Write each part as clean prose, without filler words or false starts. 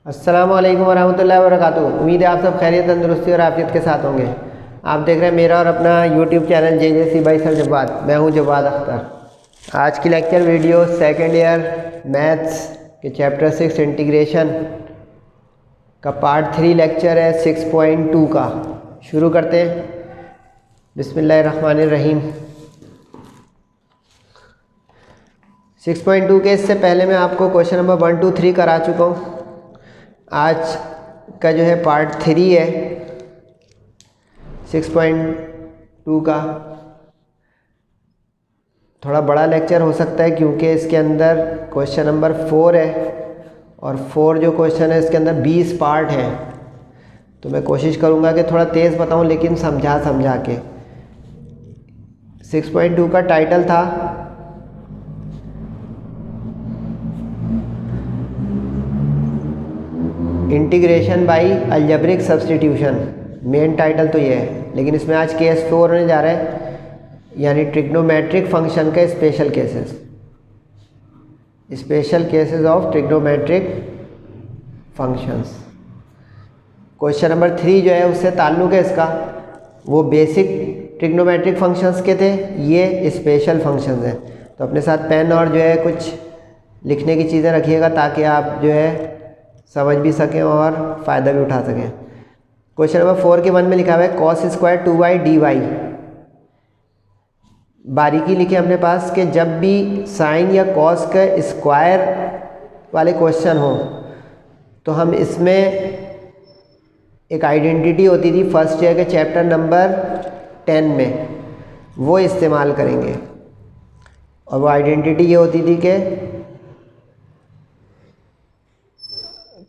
अस्सलाम वालेकुम वरहमतुल्लाहि वबरकातुहू। उम्मीद है आप सब खैरियत, तंदुरुस्ती और आफियत के साथ होंगे। आप देख रहे हैं मेरा और अपना YouTube channel JJC by sir Jawad. मैं हूं जवाद अख्तर। आज की lecture video second year maths के चैप्टर 6 इंटीग्रेशन का पार्ट 3 लेक्चर है 6.2 का। शुरू करते हैं। बिस्मिल्लाहिर्रहमानिर्रहीम। 6.2 के इससे पहले मैं आपको क्वेश्चन नंबर 1, 2, 3 करा चुका हूँ। आज का जो है पार्ट 3 है 6.2 का। थोड़ा बड़ा लेक्चर हो सकता है क्योंकि इसके अंदर क्वेश्चन नंबर 4 है और 4 जो क्वेश्चन है इसके अंदर 20 पार्ट हैं। तो मैं कोशिश करूँगा कि थोड़ा तेज़ बताऊँ लेकिन समझा के। 6.2 का टाइटल था integration by algebraic substitution. Main title तो ये है, लेकिन इसमें आज केस 4 होने जा रहा है, यानी ट्रिग्नोमेट्रिक फंक्शन के special cases of trigonometric functions. Question number 3 जो है उससे ताल्लुक़ है इसका, वो बेसिक ट्रिग्नोमेट्रिक फंक्शंस के थे, ये स्पेशल फंक्शंस हैं। तो अपने साथ पेन और जो है कुछ लिखने की चीज़ें रखिएगा ताकि आप जो है समझ भी सकें और फ़ायदा भी उठा सकें। क्वेश्चन नंबर 4 के 1 में लिखा हुआ है cos स्क्वायर 2y dy। बारीकी लिखे अपने पास कि जब भी साइन या कॉस का स्क्वायर वाले क्वेश्चन हो तो हम इसमें एक आइडेंटिटी होती थी फर्स्ट ईयर के चैप्टर नंबर 10 में, वो इस्तेमाल करेंगे। और वो आइडेंटिटी ये होती थी कि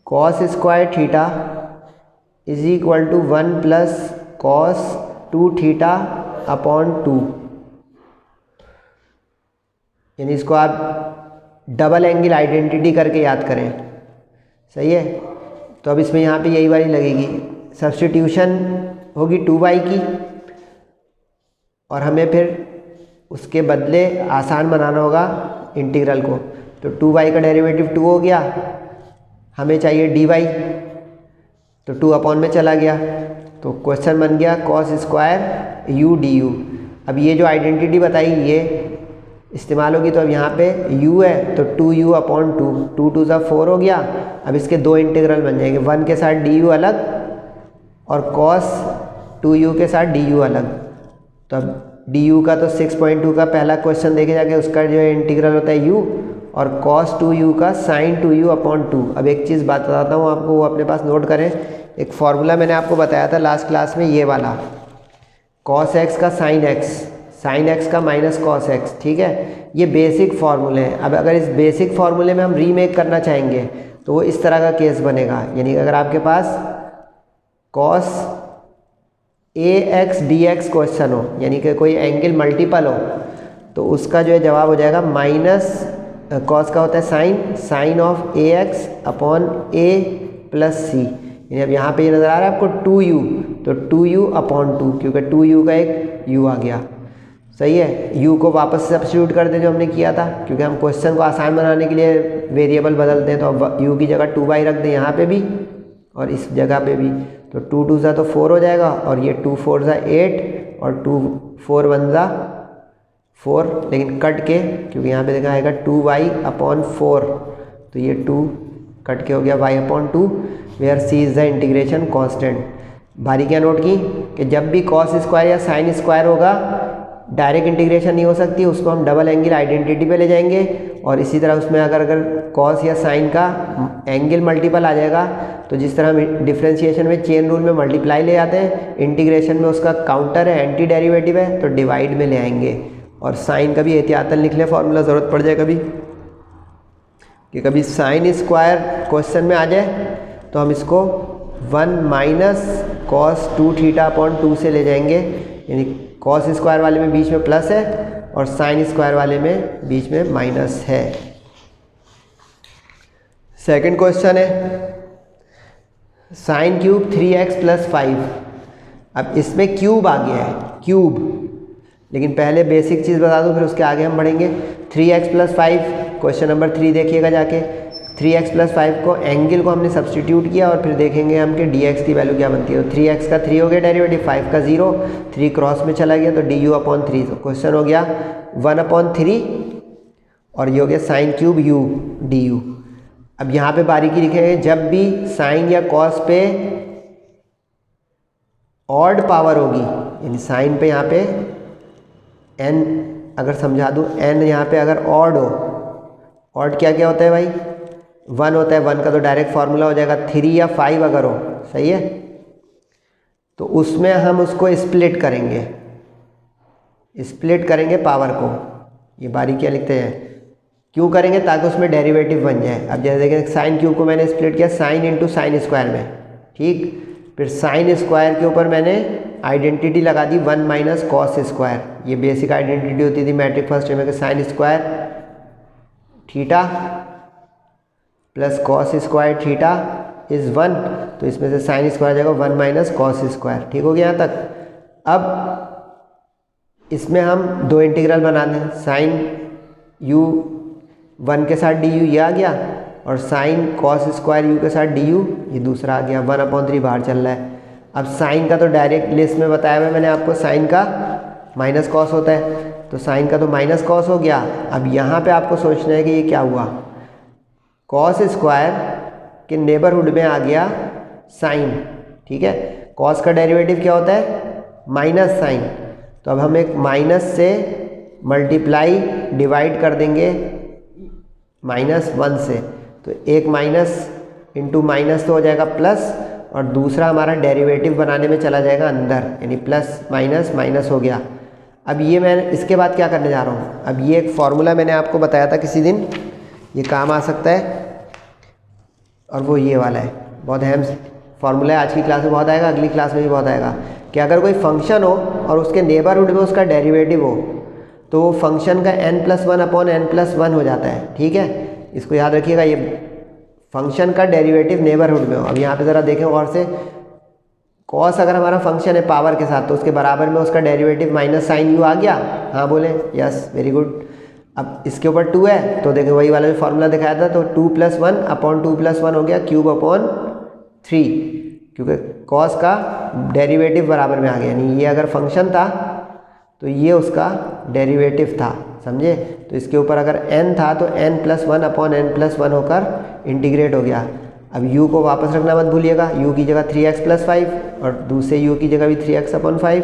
cos square theta is equal to 1 plus cos 2 theta upon 2। यानी इसको आप डबल एंगल आइडेंटिटी करके याद करें। सही है। तो अब इसमें यहाँ पे यही वाली लगेगी, सब्स्टिट्यूशन होगी 2y की और हमें फिर उसके बदले आसान बनाना होगा इंटीग्रल को। तो 2y का डेरिवेटिव 2 हो गया, हमें चाहिए dy, तो 2 अपॉन में चला गया। तो क्वेश्चन बन गया cos स्क्वायर u du। अब ये जो आइडेंटिटी बताई ये इस्तेमाल होगी, तो अब यहाँ पे u है तो 2u अपॉन 2, 2 2 ज़ा 4 हो गया। अब इसके दो इंटीग्रल बन जाएंगे, 1 के साथ du अलग और cos 2u के साथ du अलग। तो अब du का तो 6.2 का पहला क्वेश्चन देखे जाके उसका जो है इंटीग्रल होता है u, और cos 2u का sin 2u अपॉन 2। अब एक चीज़ बताता हूँ आपको, वो अपने पास नोट करें। एक फार्मूला मैंने आपको बताया था लास्ट क्लास में, ये वाला cos x का sin x का माइनस cos x। ठीक है, ये बेसिक फार्मूले हैं। अब अगर इस बेसिक फार्मूले में हम रीमेक करना चाहेंगे तो वो इस तरह का केस बनेगा। यानी अगर आपके पास cos ax dx क्वेश्चन हो, यानी कि कोई एंगल मल्टीपल हो, तो उसका जो है जवाब हो जाएगा माइनस कॉस का होता है sine of ax upon a plus C. यानी अब यहाँ पे ये नज़र आ रहा है आपको 2u, तो 2u अपॉन 2, क्योंकि 2u का एक u आ गया। सही है। u को वापस से सब्स्टिट्यूट कर दें जो हमने किया था, क्योंकि हम क्वेश्चन को आसान बनाने के लिए वेरिएबल बदलते हैं। तो अब u की जगह 2y रख दें यहाँ पे भी और इस जगह पे भी। तो 2 2 ज़ा तो 4 हो जाएगा, और ये 2 4 ज़ा 8 और 2 4 1 ज़ा 4, लेकिन कट के, क्योंकि यहाँ पे देखा आएगा 2y अपॉन 4, तो ये 2 कट के हो गया y upon 2, where c is the integration constant. बारीकियाँ नोट की कि जब भी cos स्क्वायर या sin स्क्वायर होगा डायरेक्ट इंटीग्रेशन नहीं हो सकती, उसको हम डबल एंगल आइडेंटिटी पे ले जाएंगे। और इसी तरह उसमें अगर cos या sin का एंगल मल्टीपल आ जाएगा, तो जिस तरह हम डिफ्रेंशिएशन में चेन रूल में मल्टीप्लाई ले आते हैं, इंटीग्रेशन में उसका काउंटर है, एंटी डेरिवेटिव है, तो डिवाइड में ले आएंगे। और साइन का भी एहतियातन लिख लें, फार्मूला ज़रूरत पड़ जाए कभी कि कभी साइन स्क्वायर क्वेश्चन में आ जाए तो हम इसको 1 माइनस cos 2 थीटा अपॉन 2 से ले जाएंगे। यानी cos स्क्वायर वाले में बीच में प्लस है और साइन स्क्वायर वाले में बीच में माइनस है। सेकंड क्वेश्चन है साइन क्यूब 3x प्लस 5। अब इसमें क्यूब आ गया है, क्यूब, लेकिन पहले बेसिक चीज़ बता दूं फिर उसके आगे हम बढ़ेंगे। 3x प्लस 5, क्वेश्चन नंबर 3 देखिएगा जाके। 3x प्लस 5 को एंगल को हमने सब्सटीट्यूट किया और फिर देखेंगे हम कि dx की वैल्यू क्या बनती है। तो 3x का 3 हो गया डेरिवेटिव, 5 का 0, 3 क्रॉस में चला गया तो du/3। तो क्वेश्चन हो गया 1/3 और ये हो गया साइन क्यूब u du। अब यहाँ पे बारीकी लिखेंगे, जब भी साइन या कॉस पे ऑड पावर होगी, यानी साइन पे यहाँ पे n अगर समझा दूँ, n यहाँ पे अगर ऑड हो, ऑड क्या क्या होता है भाई, 1 होता है, 1 का तो डायरेक्ट फार्मूला हो जाएगा, 3 या 5 अगर हो, सही है, तो उसमें हम उसको स्प्लिट करेंगे पावर को। ये बारीकियाँ लिखते हैं, क्यों करेंगे, ताकि उसमें डेरिवेटिव बन जाए। अब जैसे देखें साइन क्यूब को मैंने स्प्लिट किया साइन इंटू साइन स्क्वायर में, ठीक, फिर साइन स्क्वायर के ऊपर मैंने आइडेंटिटी लगा दी 1 माइनस कॉस स्क्वायर। ये बेसिक आइडेंटिटी होती थी मैट्रिक फर्स्ट में कि sign square theta plus cos square theta is 1, तो इसमें से साइन स्क्वायर जाएगा 1 माइनस कॉस स्क्वायर। ठीक हो गया यहाँ तक। अब इसमें हम दो इंटीग्रल बना दें, साइन u 1 के साथ डी यू ये आ गया और साइन कॉस स्क्वायर यू के साथ डी यू ये दूसरा आ गया, 1/3 बाहर चल रहा है। अब साइन का तो डायरेक्ट लिस्ट में बताया हुआ है मैंने आपको, साइन का माइनस कॉस होता है, तो साइन का तो माइनस कॉस हो गया। अब यहाँ पे आपको सोचना है कि ये क्या हुआ, कॉस स्क्वायर के नेबरहुड में आ गया साइन, ठीक है। कॉस का डेरिवेटिव क्या होता है, माइनस साइन, तो अब हम एक माइनस से मल्टीप्लाई डिवाइड कर देंगे -1 से, तो एक माइनस इंटू माइनस तो हो जाएगा प्लस, और दूसरा हमारा डेरिवेटिव बनाने में चला जाएगा अंदर, यानी प्लस माइनस माइनस हो गया। अब ये मैं इसके बाद क्या करने जा रहा हूँ, अब ये एक फॉर्मूला मैंने आपको बताया था किसी दिन, ये काम आ सकता है, और वो ये वाला है, बहुत अहम फार्मूला है, आज की क्लास में बहुत आएगा, अगली क्लास में भी बहुत आएगा, कि अगर कोई फंक्शन हो और उसके नेबरहुड में उसका डेरिवेटिव हो, तो वो फंक्शन का n+1/n+1 हो जाता है, ठीक है। इसको याद रखिएगा, ये फंक्शन का डेरिवेटिव नेबरहुड में हो। अब यहाँ पे ज़रा देखें और से, कॉस अगर हमारा फंक्शन है पावर के साथ, तो उसके बराबर में उसका डेरिवेटिव माइनस साइन यू आ गया, हाँ बोले, यस वेरी गुड। अब इसके ऊपर 2 है, तो देखें वही वाला जो फार्मूला दिखाया था, तो 2+1/2+1 हो गया (3), क्योंकि कॉस का डेरिवेटिव बराबर में आ गया, यानी ये अगर फंक्शन था तो ये उसका डेरिवेटिव था, समझे। तो इसके ऊपर अगर n था तो n+1/n+1 होकर इंटीग्रेट हो गया। अब u को वापस रखना मत भूलिएगा, u की जगह 3x + 5 और दूसरे u की जगह भी 3x/5,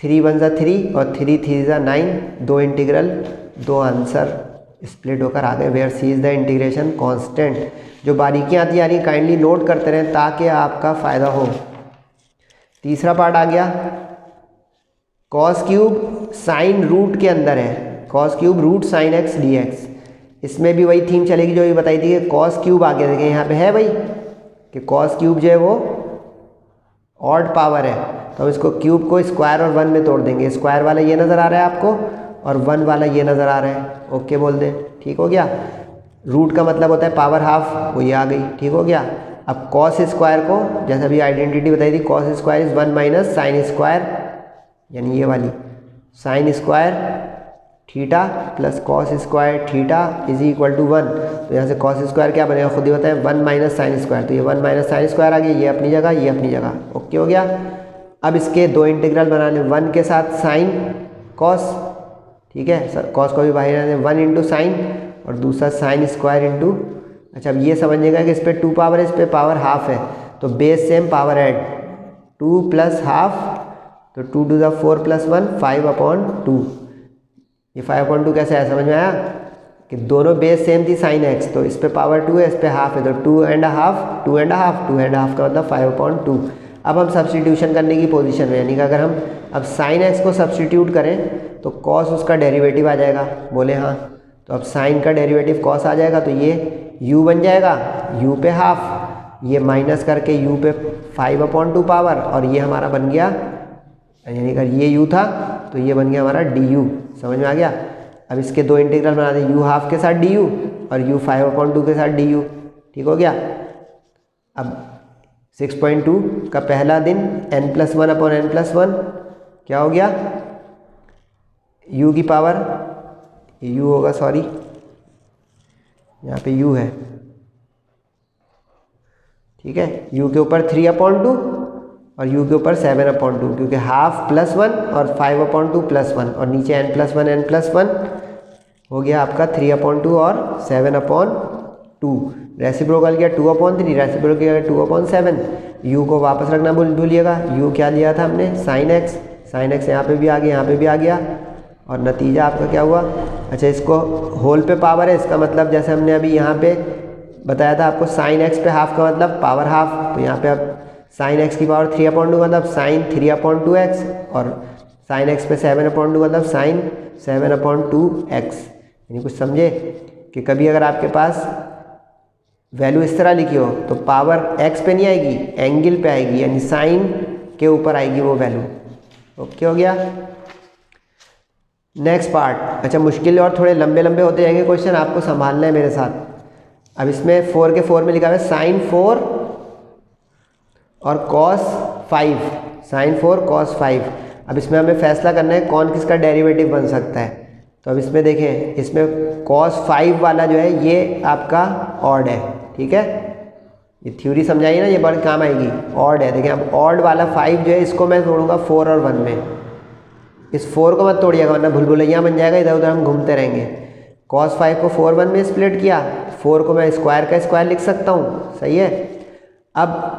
3 1 = 3 और 3 3 = 9, दो इंटीग्रल दो आंसर स्प्लिट होकर आ गए। Where C is the integration constant. जो बारीकियाँ आती आ रही काइंडली नोट करते रहें ताकि आपका फ़ायदा हो। तीसरा पार्ट आ गया, कॉस क्यूब साइन रूट के अंदर है, cos cube root sine x dx। इसमें भी वही थीम चलेगी जो ये बताई थी कि कॉस क्यूब आ गया, देखिए यहाँ पे है भाई कि कॉस क्यूब जो है वो ऑड पावर है, तो हम इसको क्यूब को स्क्वायर और 1 में तोड़ देंगे। स्क्वायर वाला ये नज़र आ रहा है आपको और 1 वाला ये नज़र आ रहा है, ओके बोल दें, ठीक हो गया। रूट का मतलब होता है पावर हाफ, वो ये आ गई, ठीक हो गया। अब कॉस स्क्वायर को जैसे अभी आइडेंटिटी बताई थी, cos square is 1 minus sine square, यानी ये वाली sine square theta plus cos square theta is equal to 1। तो यहाँ से कॉस स्क्वायर क्या बनेगा खुद ही बताएं, 1 माइनस साइन स्क्वायर, तो ये 1 माइनस साइन स्क्वायर आ गया, ये अपनी जगह, ये अपनी जगह, ओके हो गया। अब इसके दो इंटीग्रल बनाने, 1 के साथ साइन कॉस, ठीक है, कॉस को भी बाहर आने 1 इंटू साइन और दूसरा साइन स्क्वायर इंटू, अच्छा अब ये समझिएगा कि इस पर 2 पावर है, इस पर पावर हाफ है, तो base same power add 2 + half, तो 2 2 = 4 + 1 5/2। ये 5/2 कैसे आया, समझ में आया कि दोनों बेस सेम थी साइन x, तो इस पे पावर 2 है, इस पे हाफ है, तो 2.5 2.5 2.5 का मतलब 5/2। अब हम सब्सटीट्यूशन करने की पोजीशन में, यानी कि अगर हम अब साइन x को सब्सटीट्यूट करें तो कॉस उसका डेरिवेटिव आ जाएगा, बोले हाँ, तो अब साइन का डेरिवेटिव कॉस आ जाएगा, तो ये u बन जाएगा, u पे हाफ, ये माइनस करके u पे 5/2 पावर, और ये हमारा बन गया, यानी अगर ये u था तो ये बन गया हमारा du, समझ में आ गया। अब इसके दो इंटीग्रल बना दें, u हाफ के साथ du और u 5/2 के साथ du, ठीक हो गया। अब 6.2 का पहला दिन n+1/n+1 क्या हो गया, u की पावर, u होगा सॉरी, यहाँ पे u है, ठीक है। u के ऊपर 3/2 और u के ऊपर 7/2, क्योंकि हाफ +1 और 5/2 +1 और नीचे n+1 n+1 हो गया आपका 3/2 और 7/2। रेसिप्रोकल किया 2/3, रेसिप्रोकल किया 2/7। u को वापस रखना भूलिएगा। u क्या लिया था हमने, sin x यहाँ पे भी आ गया, यहाँ पे भी आ गया, और नतीजा आपका क्या हुआ। अच्छा, इसको होल पे पावर है, इसका मतलब जैसे हमने अभी यहाँ पे बताया था आपको sin x पे हाफ का मतलब पावर हाफ, तो यहाँ पे अब sin x की पावर 3/2 मतलब sin 3/2x, और sin x पे 7/2 मतलब sin 7/2x। यानी कुछ समझे कि कभी अगर आपके पास वैल्यू इस तरह लिखी हो तो पावर x पे नहीं आएगी, एंगल पे आएगी, यानी साइन के ऊपर आएगी वो वैल्यू। ओके हो गया। Next part. अच्छा, मुश्किल और थोड़े लंबे लंबे होते जाएंगे क्वेश्चन, आपको संभालना है मेरे साथ। अब इसमें 4 के 4 में लिखा हुआ है sin 4 और cos 5, sin 4 cos 5। अब इसमें हमें फैसला करना है कौन किसका डेरिवेटिव बन सकता है। तो अब इसमें देखें, इसमें cos 5 वाला जो है ये आपका ऑड है, ठीक है। ये थ्योरी समझाइए ना, ये बड़ी काम आएगी। ऑड है, देखें अब ऑड वाला 5 जो है इसको मैं तोड़ूंगा 4 और 1 में। इस 4 को मत तोड़िएगा वरना भूलभुलैया बन जाएगा, इधर उधर हम घूमते रहेंगे। cos 5 को 4 1 में स्प्लिट किया, 4 को मैं स्क्वायर का स्क्वायर लिख सकता हूँ, सही है। अब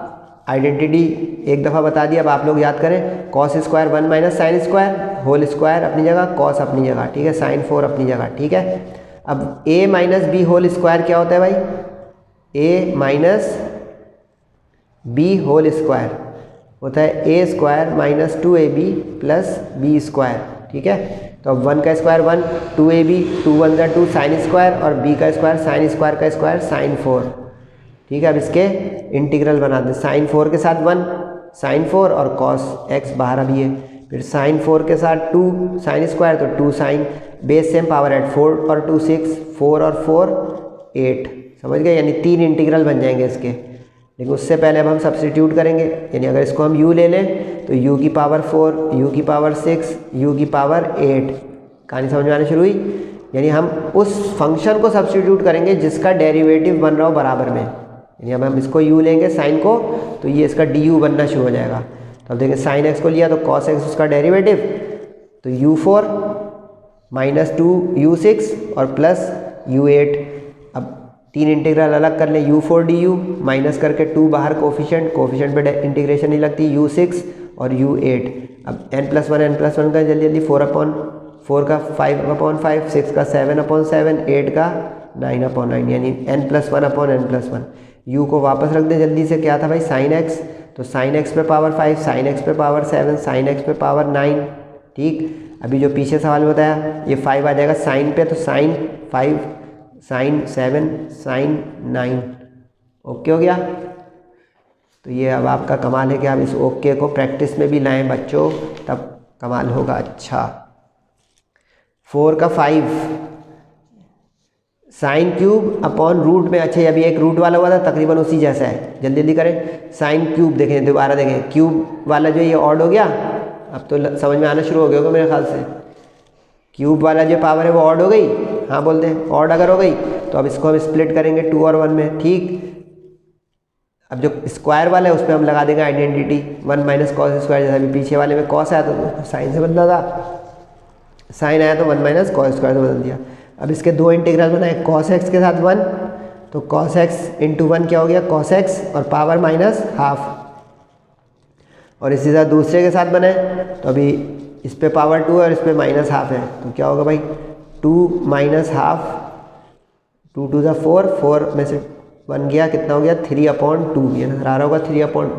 आइडेंटिटी एक दफ़ा बता दिया, अब आप लोग याद करें। cos square 1 minus sine square, whole square अपनी जगह, cos अपनी जगह, ठीक है, sin 4 अपनी जगह, ठीक है। अब a minus B whole square क्या होता है भाई, a minus B whole square होता है a square minus 2ab plus B square, ठीक है। तो अब 1 का स्क्वायर 1, 2ab, 2 1 का 2 साइन स्क्वायर, और b का स्क्वायर साइन स्क्वायर का स्क्वायर साइन 4, ठीक है। अब इसके इंटीग्रल बना दें, साइन 4 के साथ 1 साइन 4 और cos x बाहर अभी है, फिर साइन 4 के साथ 2 साइन स्क्वायर तो 2 sine, base same power add, 4 और 2 6, 4 और 4 8, समझ गए। यानी 3 इंटीग्रल बन जाएंगे इसके। लेकिन उससे पहले अब हम सब्स्टिट्यूट करेंगे, यानी अगर इसको हम u ले लें तो u की पावर 4, u की पावर 6, u की पावर 8। कहानी समझ में आनी शुरू हुई। यानी हम उस फंक्शन को सब्स्टिट्यूट करेंगे जिसका डेरिवेटिव बन रहा हो बराबर में। यानी अब हम इसको u लेंगे साइन को, तो ये इसका du बनना शुरू हो जाएगा। तो अब देखें, साइन x को लिया तो cos x उसका डेरिवेटिव, तो u4 माइनस 2u6 और प्लस u8। अब 3 इंटीग्रल अलग कर लें, u4 du माइनस करके 2 बाहर कोफिशिएंट पे इंटीग्रेशन नहीं लगती, u6 और u8। अब n+1 n+1 का जल्दी जल्दी 4/4 का 5/5, 6 का 7/7, 8 का 9/9, यानी n+1 n+1। u को वापस रख दें जल्दी से, क्या था भाई sin x, तो sin x पे पावर 5, sin x पे पावर 7, sin x पे पावर 9, ठीक। अभी जो पीछे सवाल में बताया ये 5 आ जाएगा साइन पे, तो sin 5 sin 7 sin 9, ओके हो गया। तो ये अब आपका कमाल है कि आप इस ओके को प्रैक्टिस में भी लाएं बच्चों, तब कमाल होगा। अच्छा, 4 का 5 साइन क्यूब अपॉन रूट में, अच्छा अभी एक रूट वाला हुआ था तकरीबन उसी जैसा है, जल्दी जल्दी करें। साइन क्यूब देखें, दोबारा देखें, क्यूब वाला जो ये ऑड हो गया, अब तो समझ में आना शुरू हो गया होगा मेरे ख्याल से। क्यूब वाला जो पावर है वो ऑड हो गई, हाँ बोलते हैं ऑड अगर हो गई तो अब इसको हम स्प्लिट करेंगे 2 और 1 में, ठीक। अब जो स्क्वायर वाला है उस पर हम लगा देंगे आइडेंटिटी 1 माइनस कॉस स्क्वायर, जैसा अभी पीछे वाले में कॉस आया तो साइन से बदला था, साइन आया तो 1 माइनस कॉस स्क्वायर से बदल दिया। अब इसके 2 इंटीग्रल बनाए, कॉस एक्स के साथ 1, तो कॉस एक्स इंटू 1 क्या हो गया, कॉस एक्स और पावर माइनस हाफ। और इसी तरह दूसरे के साथ बनाए तो अभी इस पे पावर 2 है और इस पे माइनस हाफ है, तो क्या होगा भाई 2 माइनस हाफ, 2 2 ज़ा 4, 4 में से 1 गया, कितना हो गया 3/2, ये नजर आ रहा होगा 3/2,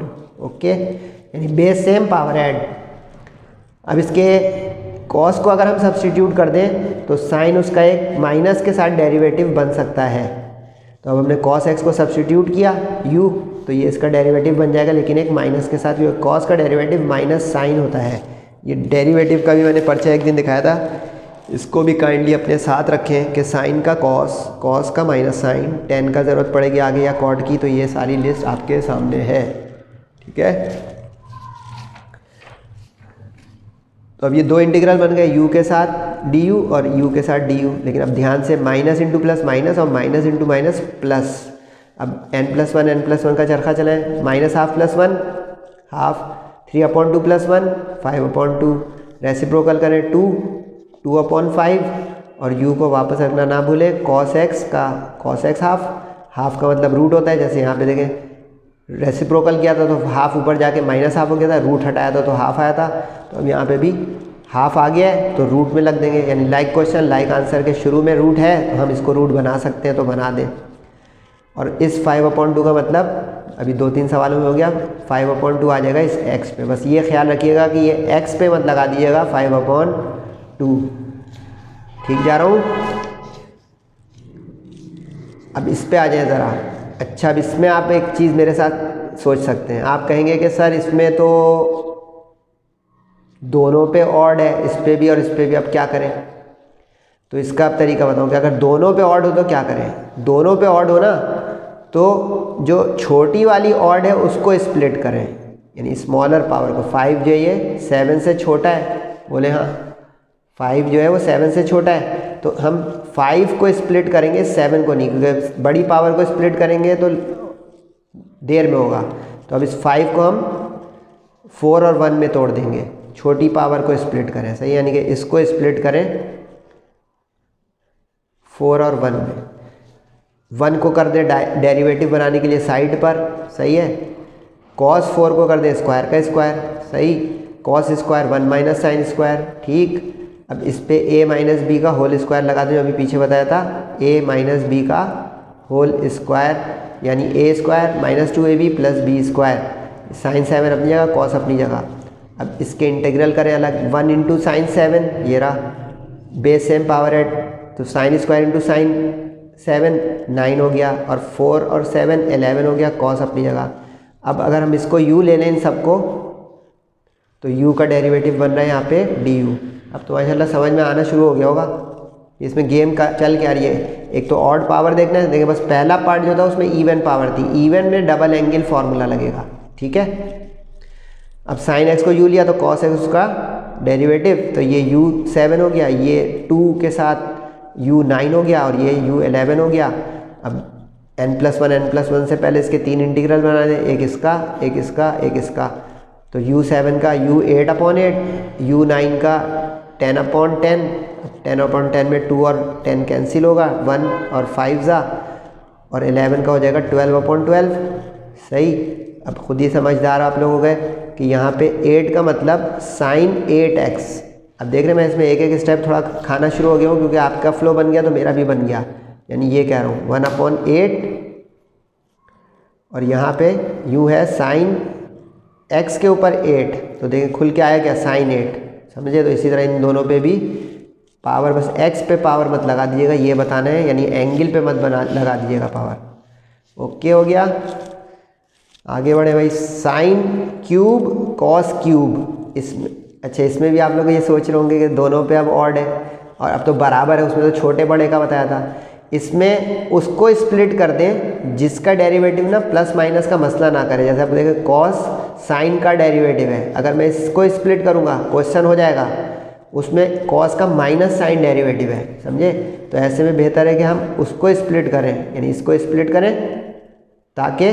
ओके। यानी बेस सेम पावर ऐड। अब इसके कॉस को अगर हम सब्स्टिट्यूट कर दें तो साइन उसका एक माइनस के साथ डेरिवेटिव बन सकता है। तो अब हमने कॉस एक्स को सब्स्टिट्यूट किया u, तो ये इसका डेरिवेटिव बन जाएगा, लेकिन एक माइनस के साथ। कॉस का डेरिवेटिव माइनस साइन होता है। ये डेरिवेटिव का भी मैंने पर्चा एक दिन दिखाया था, इसको भी काइंडली अपने साथ रखें कि साइन का कॉस, कॉस का माइनस साइन, टेन का ज़रूरत पड़ेगी आगे या कॉट की, तो ये सारी लिस्ट आपके सामने है, ठीक है। तो अब ये दो इंटीग्रल बन गए, u के साथ du और u के साथ du। लेकिन अब ध्यान से माइनस इंटू प्लस माइनस और माइनस इंटू माइनस प्लस। अब n+1 का चरखा चलाएं, minus half plus one half, 3/2 plus one 5/2, reciprocal करें 2/5 और u को वापस रखना ना भूले, cos x का cos x हाफ का मतलब रूट होता है। जैसे यहाँ पे देखें रेसिप्रोकल किया था तो हाफ ऊपर जाके माइनस हाफ हो गया था, रूट हटाया था तो हाफ आया था। तो अब यहाँ पे भी हाफ आ गया है तो रूट में लग देंगे, यानी लाइक क्वेश्चन लाइक आंसर के शुरू में रूट है तो हम इसको रूट बना सकते हैं तो बना दें। और इस 5/2 का मतलब अभी 2-3 सवालों में हो गया, 5/2 आ जाएगा इस x पे। बस ये ख्याल रखिएगा कि ये x पे मत लगा दीजिएगा 5/2। ठीक जा रहा हूँ। अब इस पे आ जाए ज़रा। अच्छा, अब इसमें आप एक चीज़ मेरे साथ सोच सकते हैं। आप कहेंगे कि सर इसमें तो दोनों पे ऑड है, इस पे भी और इस पे भी, अब क्या करें? तो इसका अब तरीका बताऊँ कि अगर दोनों पे ऑड हो तो क्या करें। दोनों पे ऑड हो ना तो जो छोटी वाली ऑड है उसको स्प्लिट करें, यानी स्मॉलर पावर को। 5 जो है ये 7 से छोटा है, बोले हाँ 5 जो है वो 7 से छोटा है, तो हम 5 को स्प्लिट करेंगे 7 को नहीं, क्योंकि बड़ी पावर को स्प्लिट करेंगे तो देर में होगा। तो अब इस 5 को हम 4 और 1 में तोड़ देंगे, छोटी पावर को स्प्लिट करें, सही, यानी कि इसको स्प्लिट करें 4 और 1 में। 1 को कर दे डेरिवेटिव बनाने के लिए साइड पर, सही है। cos 4 को कर दे स्क्वायर का स्क्वायर, सही, cos square 1 minus sine square, ठीक। अब इस पे a माइनस बी का होल स्क्वायर लगा दें, अभी पीछे बताया था a माइनस बी का होल स्क्वायर, यानी a square minus 2ab plus B square. Sine 7 अपनी जगह, cos अपनी जगह। अब इसके इंटीग्रल करें अलग, 1 इंटू साइन 7, ये रहा, बेस सेम पावर है तो साइन स्क्वायर इंटू साइन 7 9 हो गया, और 4 और 7 11 हो गया, cos अपनी जगह। अब अगर हम इसको u ले लें इन सबको तो u का डेरिवेटिव बन रहा है यहाँ पे du। अब तो माशाल्लाह समझ में आना शुरू हो गया होगा इसमें गेम का चल क्या रही है। एक तो ऑड पावर देखना है, देखिए बस पहला पार्ट जो था उसमें इवन पावर थी, इवन में डबल एंगल फार्मूला लगेगा, ठीक है। अब साइन x को u लिया तो cos x उसका डेरिवेटिव, तो ये u 7 हो गया, ये 2 के साथ u 9 हो गया और ये u 11 हो गया। अब n+1 से पहले इसके 3 इंटीग्रल बना दें, एक इसका एक इसका एक इसका। तो u7 का u 8/8, u9 का 10/10, 10/10 में 2 और 10 कैंसिल होगा, 1 और 5 जा, और 11 का हो जाएगा 12/12, सही। अब खुद ही समझदार आप लोग हो गए कि यहाँ पे 8 का मतलब साइन 8x। अब देख रहे हैं मैं इसमें एक एक स्टेप थोड़ा खाना शुरू हो गया हूँ, क्योंकि आपका फ्लो बन गया तो मेरा भी बन गया, यानी ये कह रहा हूँ 1/8, और यहाँ पे u है साइन x के ऊपर 8, तो देखिए खुल के आया क्या, साइन 8, समझे। तो इसी तरह इन दोनों पे भी पावर, बस x पे पावर मत लगा दीजिएगा, ये बताना है, यानी एंगल पे मत लगा दीजिएगा पावर। ओके हो गया, आगे बढ़े भाई। साइन क्यूब कॉस क्यूब, इसमें अच्छा इसमें भी आप लोग ये सोच रहे होंगे कि दोनों पे अब ऑड है और अब तो बराबर है, उसमें तो छोटे बड़े का बताया था। इसमें उसको स्प्लिट कर दें जिसका डेरिवेटिव ना प्लस माइनस का मसला ना करे। जैसे आप देखें कॉस साइन का डेरिवेटिव है, अगर मैं इसको स्प्लिट करूँगा क्वेश्चन हो जाएगा, उसमें कॉस का माइनस साइन डेरिवेटिव है, समझे। तो ऐसे में बेहतर है कि हम उसको स्प्लिट करें, यानी इसको स्प्लिट करें ताकि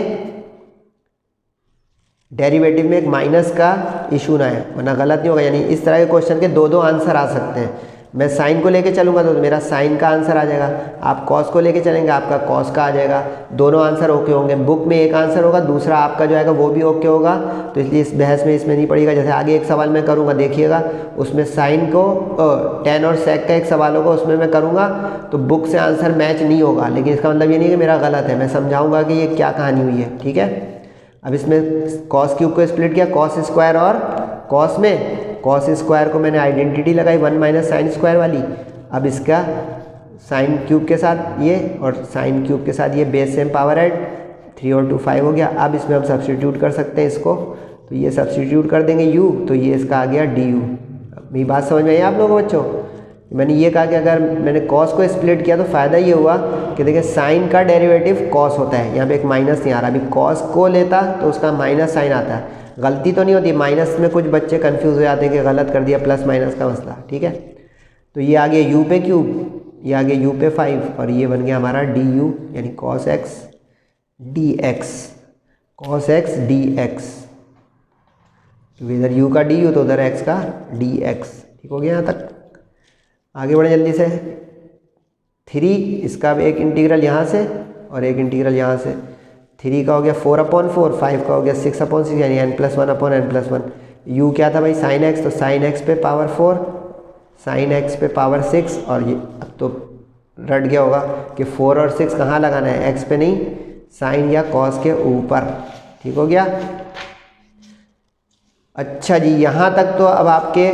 डेरिवेटिव में एक माइनस का इशू ना है, वरना गलत नहीं होगा। यानी इस तरह के क्वेश्चन के दो आंसर आ सकते हैं। मैं साइन को लेके चलूँगा तो मेरा साइन का आंसर आ जाएगा, आप कॉस को लेके चलेंगे आपका कॉस का आ जाएगा, दोनों आंसर ओके होंगे। बुक में एक आंसर होगा, दूसरा आपका जो आएगा वो भी ओके होगा, तो इसलिए इस बहस में इसमें नहीं पड़ेगा। जैसे आगे एक सवाल मैं करूँगा, देखिएगा, उसमें साइन को टेन और सेक का एक सवाल होगा, उसमें मैं करूँगा तो बुक से आंसर मैच नहीं होगा, लेकिन इसका मतलब ये नहीं कि मेरा गलत है, मैं समझाऊँगा कि ये क्या कहानी हुई है, ठीक है। अब इसमें कॉस क्यूब को स्प्लिट किया, कॉस स्क्वायर और कॉस में, कॉस स्क्वायर को मैंने आइडेंटिटी लगाई 1 माइनस साइन स्क्वायर वाली। अब इसका साइन क्यूब के साथ ये और साइन क्यूब के साथ ये बेस सेम पावर है, 3 और 2 5 हो गया। अब इसमें हम सब्स्टिट्यूट कर सकते हैं इसको, तो ये सब्स्टिट्यूट कर देंगे u, तो ये इसका आ गया du। मेरी बात समझ में आई आप लोगों बच्चों, मैंने ये कहा कि अगर मैंने कॉस को स्प्लिट किया तो फ़ायदा ये हुआ कि देखिए साइन का डेरिवेटिव कॉस होता है, यहाँ पे एक माइनस नहीं आ रहा। अभी कॉस को लेता तो उसका माइनस साइन आता है, गलती तो नहीं होती। माइनस में कुछ बच्चे कंफ्यूज हो जाते हैं कि गलत कर दिया प्लस माइनस का मसला, ठीक है। तो ये आ गया यू पे क्यूब, ये आ गया यू पे 5 और ये बन गया हमारा डी यू यानी cos x D x, cos x D x. तो इधर u का डी यू तो उधर x का डी एक्स। ठीक हो गया यहाँ तक। आगे बढ़े जल्दी से। 3 इसका भी एक इंटीग्रल यहाँ से और एक इंटीग्रल यहाँ से। 3 का हो गया 4/4, 5 का हो गया 6/6 यानी n+1/n+1। u क्या था भाई साइन x, तो साइन x पे पावर 4 साइन x पे पावर 6। और ये अब तो रट गया होगा कि 4 और 6 कहाँ लगाना है, x पे नहीं साइन या कॉस के ऊपर। ठीक हो गया। अच्छा जी, यहाँ तक तो अब आपके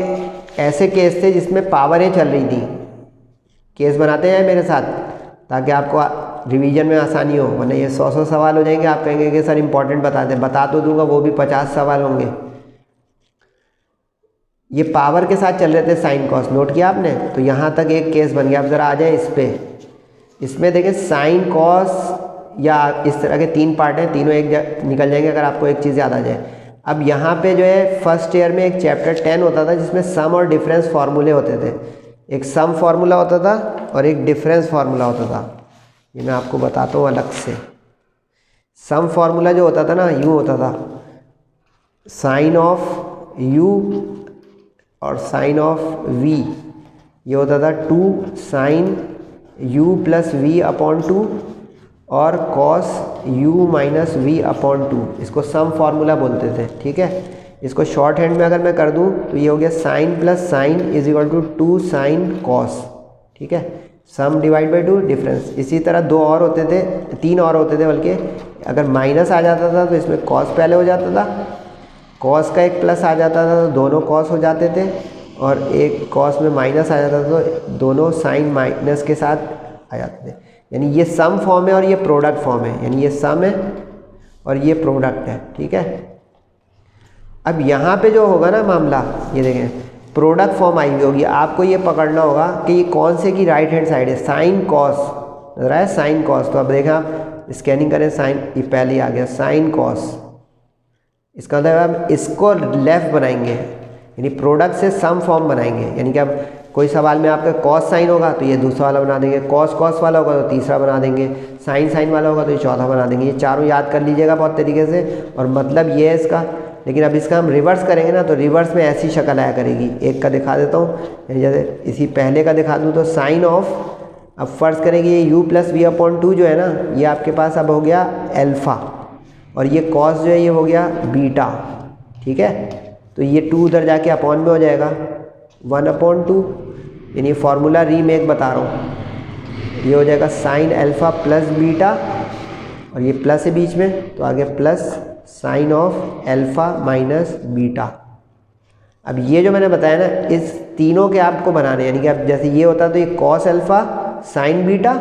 ऐसे केस थे जिसमें पावरें चल रही थी। केस बनाते हैं मेरे साथ ताकि आपको रिवीजन में आसानी हो, वरना ये 100 सवाल हो जाएंगे। आप कहेंगे कि सर इंपॉर्टेंट बता दें, बता तो दूंगा, वो भी 50 सवाल होंगे। ये पावर के साथ चल रहे थे साइन कॉस, नोट किया आपने। तो यहाँ तक एक केस बन गया। अब ज़रा आ जाए इस पे। इसमें देखें साइन कॉस या इस तरह के 3 पार्ट हैं, तीनों एक निकल जाएंगे अगर आपको एक चीज़ याद आ जाए। अब यहाँ पे जो है फर्स्ट ईयर में एक चैप्टर 10 होता था जिसमें सम और डिफरेंस फार्मूले होते थे। एक सम फार्मूला होता था और एक डिफरेंस फार्मूला होता था। ये मैं आपको बताता हूँ अलग से। सम फार्मूला जो होता था ना, यूँ होता था साइन ऑफ यू और साइन ऑफ वी। ये होता था 2 sine u plus V upon 2 और cos u minus V upon 2। इसको सम फार्मूला बोलते थे। ठीक है, इसको शॉर्ट हैंड में अगर मैं कर दूं तो ये हो गया sine plus sine is equal to 2 sine cos. ठीक है, सम डिवाइड बाई 2 डिफरेंस। इसी तरह 2 और होते थे, 3 और होते थे बल्कि। अगर माइनस आ जाता था तो इसमें कॉस पहले हो जाता था, कॉस का एक प्लस आ जाता था तो दोनों कॉस हो जाते थे, और एक कॉस में माइनस आ जाता था तो दोनों साइन माइनस के साथ आ जाते थे। यानी ये सम फॉर्म है और ये प्रोडक्ट फॉर्म है, यानी ये सम है और ये प्रोडक्ट है। ठीक है, अब यहाँ पे जो होगा ना मामला, ये देखें प्रोडक्ट फॉर्म आई हुई होगी। आपको ये पकड़ना होगा कि ये कौन से की राइट हैंड साइड है। साइन कॉस नजर आया, साइन कॉस। तो अब देखें आप स्कैनिंग करें, साइन ये पहले ही आ गया साइन कॉस। इसका मतलब अब इसको लेफ्ट बनाएंगे, यानी प्रोडक्ट से सम फॉर्म बनाएंगे। यानी कि अब कोई सवाल में आपका कॉस साइन होगा तो ये दूसरा वाला बना देंगे, कॉस कॉस वाला होगा तो तीसरा बना देंगे, साइन साइन वाला होगा तो ये चौथा बना देंगे। ये चारों याद कर लीजिएगा बहुत तरीके से, और मतलब ये है इसका। लेकिन अब इसका हम रिवर्स करेंगे ना, तो रिवर्स में ऐसी शक्ल आया करेगी। एक का दिखा देता हूँ, जैसे इसी पहले का दिखा दूँ तो साइन ऑफ, अब फर्ज करेंगे ये u प्लस वी अपॉन 2 जो है ना, ये आपके पास अब हो गया अल्फ़ा, और ये कॉस जो है ये हो गया बीटा। ठीक है, तो ये 2 उधर जाके अपॉन में हो जाएगा 1/2, यानी फार्मूला रीमेक बता रहा हूँ। ये हो जाएगा साइन अल्फ़ा प्लस बीटा, और ये प्लस है बीच में तो आगे plus sign of alpha minus beta. अब ये जो मैंने बताया ना, इस तीनों के आपको बनाने, यानी कि अब जैसे ये होता तो ये कॉस अल्फ़ा साइन बीटा,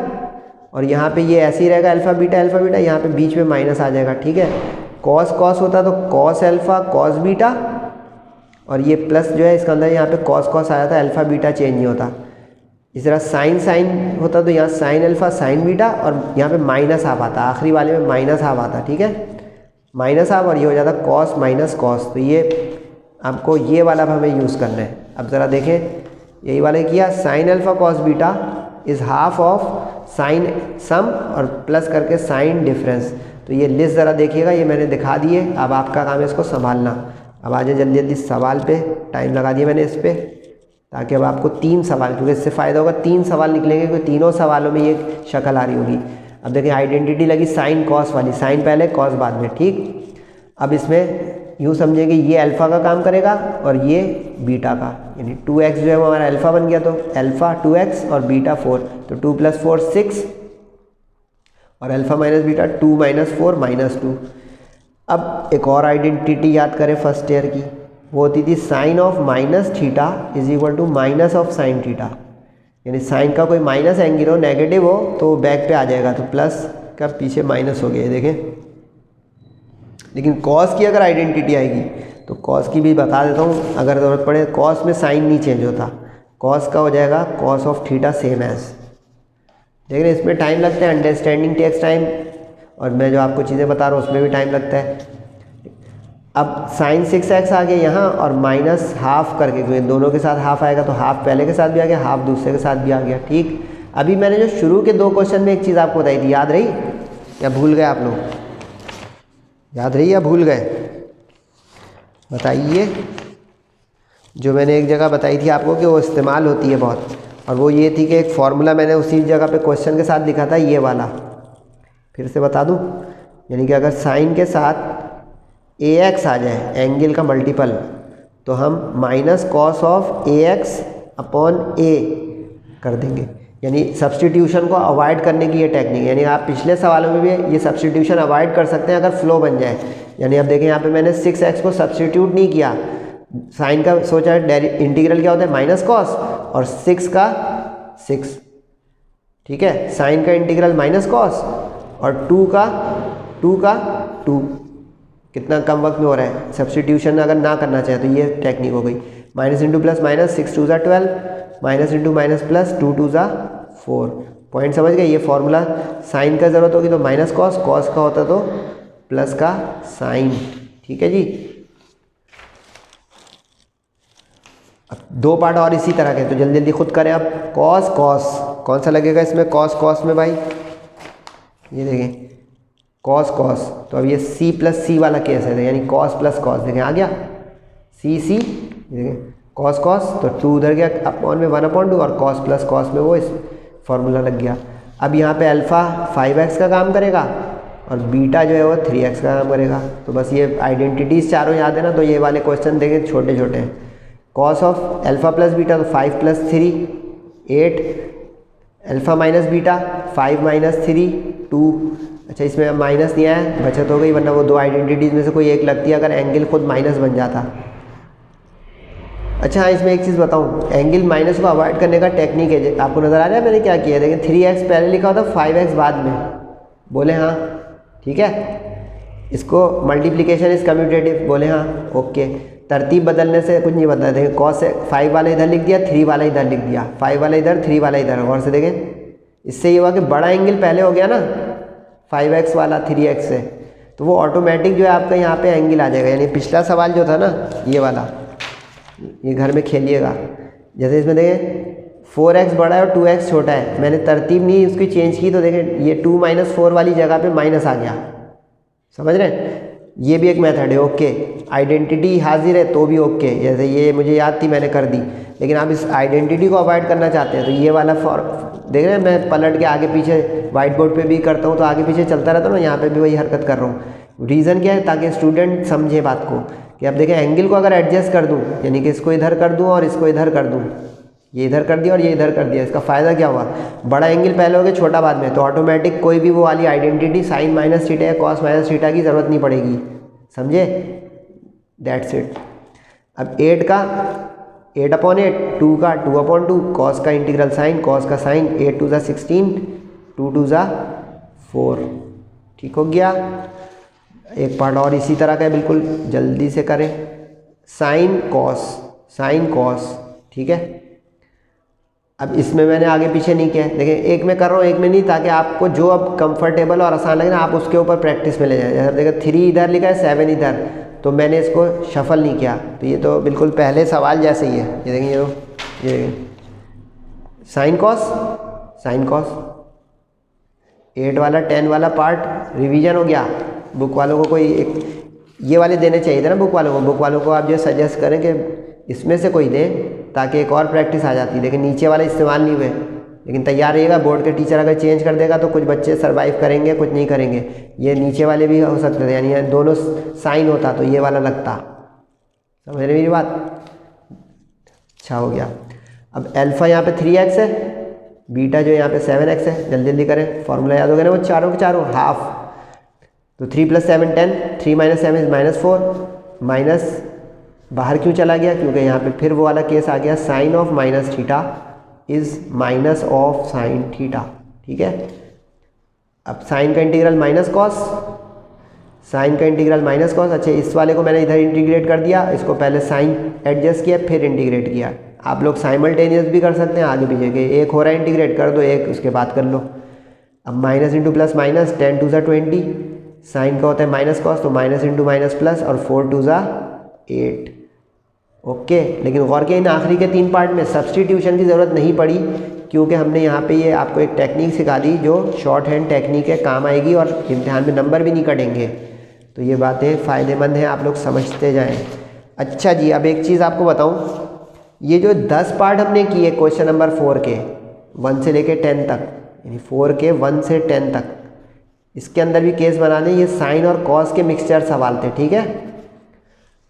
और यहाँ पे ये ऐसे ही रहेगा अल्फ़ा बीटा, यहाँ पे बीच में माइनस आ जाएगा। ठीक है, कॉस कॉस होता तो कॉस अल्फ़ा कॉस बीटा, और ये प्लस जो है इसका अंदर यहाँ पे कॉस कॉस आया था, अल्फ़ा बीटा चेंज नहीं होता। इस तरह साइन साइन होता तो यहाँ साइन अल्फ़ा साइन बीटा, और यहाँ पे माइनस हाफ आता, आखिरी वाले में माइनस हाफ आता। ठीक है, माइनस हाफ, और ये हो जाता कॉस माइनस कॉस। तो ये आपको ये वाला हमें यूज़ करना है। अब ज़रा देखें, यही वाले किया sine alpha cos beta is half of sine sum और प्लस करके साइन डिफरेंस। तो ये लिस्ट ज़रा देखिएगा, ये मैंने दिखा दिए। अब आपका काम है इसको संभालना। अब आ जाए जल्दी जल्दी सवाल पे, टाइम लगा दिया मैंने इस पर, ताकि अब आपको 3 सवाल, क्योंकि इससे फ़ायदा होगा 3 सवाल निकलेंगे, क्योंकि तीनों सवालों में ये शक्ल आ रही होगी। अब देखिए आइडेंटिटी लगी साइन कॉस वाली, साइन पहले कॉस बाद में। ठीक, अब इसमें यूँ समझेंगे ये अल्फ़ा का काम करेगा और ये बीटा का, यानी 2x जो है वो हमारा अल्फ़ा बन गया, तो अल्फ़ा 2x और बीटा 4, तो 2 + 4 6, और अल्फ़ा माइनस बीटा 2 - 4 -2। अब एक और आइडेंटिटी याद करें फर्स्ट ईयर की, वो होती थी sine of minus theta is equal to minus of sine theta. यानी साइन का कोई माइनस एंगल हो, नेगेटिव हो, तो बैक पे आ जाएगा, तो प्लस का पीछे माइनस हो गया, देखें। लेकिन कॉस की अगर आइडेंटिटी आएगी तो कॉस की भी बता देता हूँ, अगर ज़रूरत पड़े। कॉस में साइन नहीं चेंज होता, कॉस का हो जाएगा cos of theta same as. देख रहे हैं इसमें टाइम लगता है, अंडरस्टैंडिंग टेक्स टाइम, और मैं जो आपको चीज़ें बता रहा हूँ उसमें भी टाइम लगता है। अब साइन 6x आ गया यहाँ और माइनस हाफ करके, क्योंकि दोनों के साथ हाफ आएगा तो हाफ पहले के साथ भी आ गया, हाफ दूसरे के साथ भी आ गया। ठीक, अभी मैंने जो शुरू के 2 क्वेश्चन में एक चीज़ आपको बताई थी, याद रही या भूल गए आप लोग? याद रही या भूल गए बताइए। जो मैंने एक जगह बताई थी आपको कि वो इस्तेमाल होती है बहुत, और वो ये थी कि एक फार्मूला मैंने उसी जगह पे क्वेश्चन के साथ लिखा था, ये वाला फिर से बता दूं। यानी कि अगर साइन के साथ ax आ जाए एंगल का मल्टीपल, तो हम minus cos of ax upon a कर देंगे। यानी सब्सटीट्यूशन को अवॉइड करने की ये टेक्निक, यानी आप पिछले सवालों में भी ये सब्सटीट्यूशन अवॉइड कर सकते हैं अगर फ्लो बन जाए। यानी अब देखें यहाँ पे मैंने 6x को सब्सटीट्यूट नहीं किया, साइन का सोचा इंटीग्रल क्या होता है माइनस कॉस, और 6 का 6, ठीक है, साइन का इंटीग्रल माइनस कॉस, और 2 का 2, कितना कम वक्त में हो रहा है। सब्सटीट्यूशन अगर ना करना चाहे तो ये टेक्निक हो गई, minus into plus minus, 6 2 12, minus into minus plus, 2 2 4। Point समझ गए? ये फॉर्मूला साइन का ज़रूरत होगी तो माइनस कॉस, कॉस का होता तो प्लस का साइन। ठीक है जी। अब 2 पार्ट और इसी तरह के, तो जल्दी जल्दी खुद करें। अब कॉस कॉस कौन सा लगेगा इसमें? कॉस कॉस में भाई ये देखें कॉस कॉस, तो अब ये c प्लस सी वाला केस है, यानी कॉस प्लस कॉस, देखें आ गया c देखें कॉस कॉस, तो 2 उधर गया अपॉन में 1/2, और कॉस प्लस कॉस में वो इस फॉर्मूला लग गया। अब यहाँ पे अल्फ़ा 5x का काम करेगा और बीटा जो है वो 3x का काम करेगा। तो बस ये आइडेंटिटीज़ चारों याद है ना, तो ये वाले क्वेश्चन देखें छोटे छोटे हैं। Cos of alpha plus beta तो 5 plus 3 8, alpha minus beta 5 minus 3 2। अच्छा, इसमें माइनस नहीं आया, बचत हो गई, वरना वो 2 आइडेंटिटीज़ में से कोई एक लगती है अगर एंगल खुद माइनस बन जाता। अच्छा हाँ, इसमें एक चीज़ बताऊँ, एंगल माइनस को अवॉइड करने का टेक्निक है, आपको नज़र आ रहा है मैंने क्या किया है? देखिए 3x पहले लिखा होता, 5x बाद में, बोले हाँ ठीक है। इसको मल्टीप्लिकेशन इज कम्यूटेटिव, बोले हाँ ओके। तरतीब बदलने से कुछ नहीं बदला, देखें कॉस से 5 वाला इधर लिख दिया, 3 वाला इधर लिख दिया, 5 वाला इधर 3 वाला इधर, और से देखें इससे ये हुआ कि बड़ा एंगल पहले हो गया ना 5x वाला 3x से, तो वो ऑटोमेटिक जो है आपका यहाँ पे एंगल आ जाएगा। यानी पिछला सवाल जो था ना ये वाला, ये घर में खेलिएगा, जैसे इसमें देखें 4x बड़ा है और 2x छोटा है, मैंने तरतीब नहीं उसकी चेंज की, तो देखें ये 2 - 4 वाली जगह पे माइनस आ गया, समझ रहे हैं? ये भी एक मेथड है, ओके। आइडेंटिटी हाजिर है तो भी ओके, जैसे ये मुझे याद थी मैंने कर दी, लेकिन आप इस आइडेंटिटी को अवॉइड करना चाहते हैं तो ये वाला देख रहे हैं, मैं पलट के आगे पीछे व्हाइट बोर्ड पे भी करता हूँ तो आगे पीछे चलता रहता हूँ ना, यहाँ पे भी वही हरकत कर रहा हूँ। रीज़न क्या है? ताकि स्टूडेंट समझे बात को कि अब देखें एंगल को अगर एडजस्ट कर दूँ, यानी कि इसको इधर कर दूँ और इसको इधर कर दूँ, ये इधर कर दिया और ये इधर कर दिया, इसका फ़ायदा क्या हुआ? बड़ा एंगल पहले हो गया छोटा बाद में, तो ऑटोमेटिक कोई भी वो वाली आइडेंटिटी साइन माइनस थीटा या कॉस माइनस थीटा की ज़रूरत नहीं पड़ेगी, समझे? That's it. अब 8 का 8/8, 2 का 2/2, कॉस का इंटीग्रल साइन, कॉस का साइन, 8 2 16, 2 2 4। ठीक हो गया। एक पार्ट और इसी तरह का है, बिल्कुल जल्दी से करें। साइन कॉस, ठीक है। अब इसमें मैंने आगे पीछे नहीं किया, देखिए एक में कर रहा हूँ एक में नहीं, ताकि आपको जो अब कंफर्टेबल और आसान लगे ना आप उसके ऊपर प्रैक्टिस में ले जाएं। जैसे देखिए 3 इधर लिखा है 7 इधर, तो मैंने इसको शफल नहीं किया, तो ये तो बिल्कुल पहले सवाल जैसे ही है। ये देखिए ये साइन कॉस 8 वाला 10 वाला पार्ट रिवीजन हो गया। बुक वालों को कोई एक ये वाले देने चाहिए थे ना बुक वालों को आप जो सजेस्ट करें कि इसमें से कोई दें, ताकि एक और प्रैक्टिस आ जाती है। लेकिन नीचे वाले इस्तेमाल नहीं हुए, लेकिन तैयार रहिएगा, बोर्ड के टीचर अगर चेंज कर देगा तो कुछ बच्चे सर्वाइव करेंगे, कुछ नहीं करेंगे। ये नीचे वाले भी हो सकते थे, यानी दोनों साइन होता तो ये वाला लगता, समझ रहे मेरी बात? अच्छा हो गया। अब अल्फ़ा यहाँ पे 3x है, बीटा जो यहाँ पे 7x है, जल्दी जल्दी करें, फॉर्मूला याद हो गया ना, वो चारों के चारों हाफ, तो 3 + 7 10, 3 - 7 इज -4, माइनस बाहर क्यों चला गया? क्योंकि यहाँ पे फिर वो वाला केस आ गया, sine of minus theta is minus of sine theta, ठीक है। अब साइन का इंटीग्रल माइनस कॉस, अच्छा इस वाले को मैंने इधर इंटीग्रेट कर दिया, इसको पहले साइन एडजस्ट किया फिर इंटीग्रेट किया, आप लोग साइमल्टेनियस भी कर सकते हैं आगे पीछे के, एक हो रहा है इंटीग्रेट कर दो, एक उसके बाद कर लो। अब minus into plus minus, 10 to the 20, sine का होता है माइनस कॉस, तो माइनस इंटू माइनस प्लस, और 4 टू ज़ा 8। ओके, लेकिन गौर के इन आखिरी के 3 पार्ट में सब्सटीट्यूशन की ज़रूरत नहीं पड़ी, क्योंकि हमने यहाँ पे ये आपको एक टेक्निक सिखा दी जो शॉर्ट हैंड टेक्निक है, काम आएगी और इम्तिहान में नंबर भी नहीं कटेंगे। तो ये बातें फ़ायदेमंद हैं, आप लोग समझते जाएं। अच्छा जी, अब एक चीज़ आपको बताऊं, ये जो 10 पार्ट हमने किए क्वेश्चन नंबर 4 के 1 से लेके 10 तक, यानी 4 के 1 से 10 तक, इसके अंदर भी केस बनाने, ये साइन और कॉस के मिक्सचर सवाल थे, ठीक है।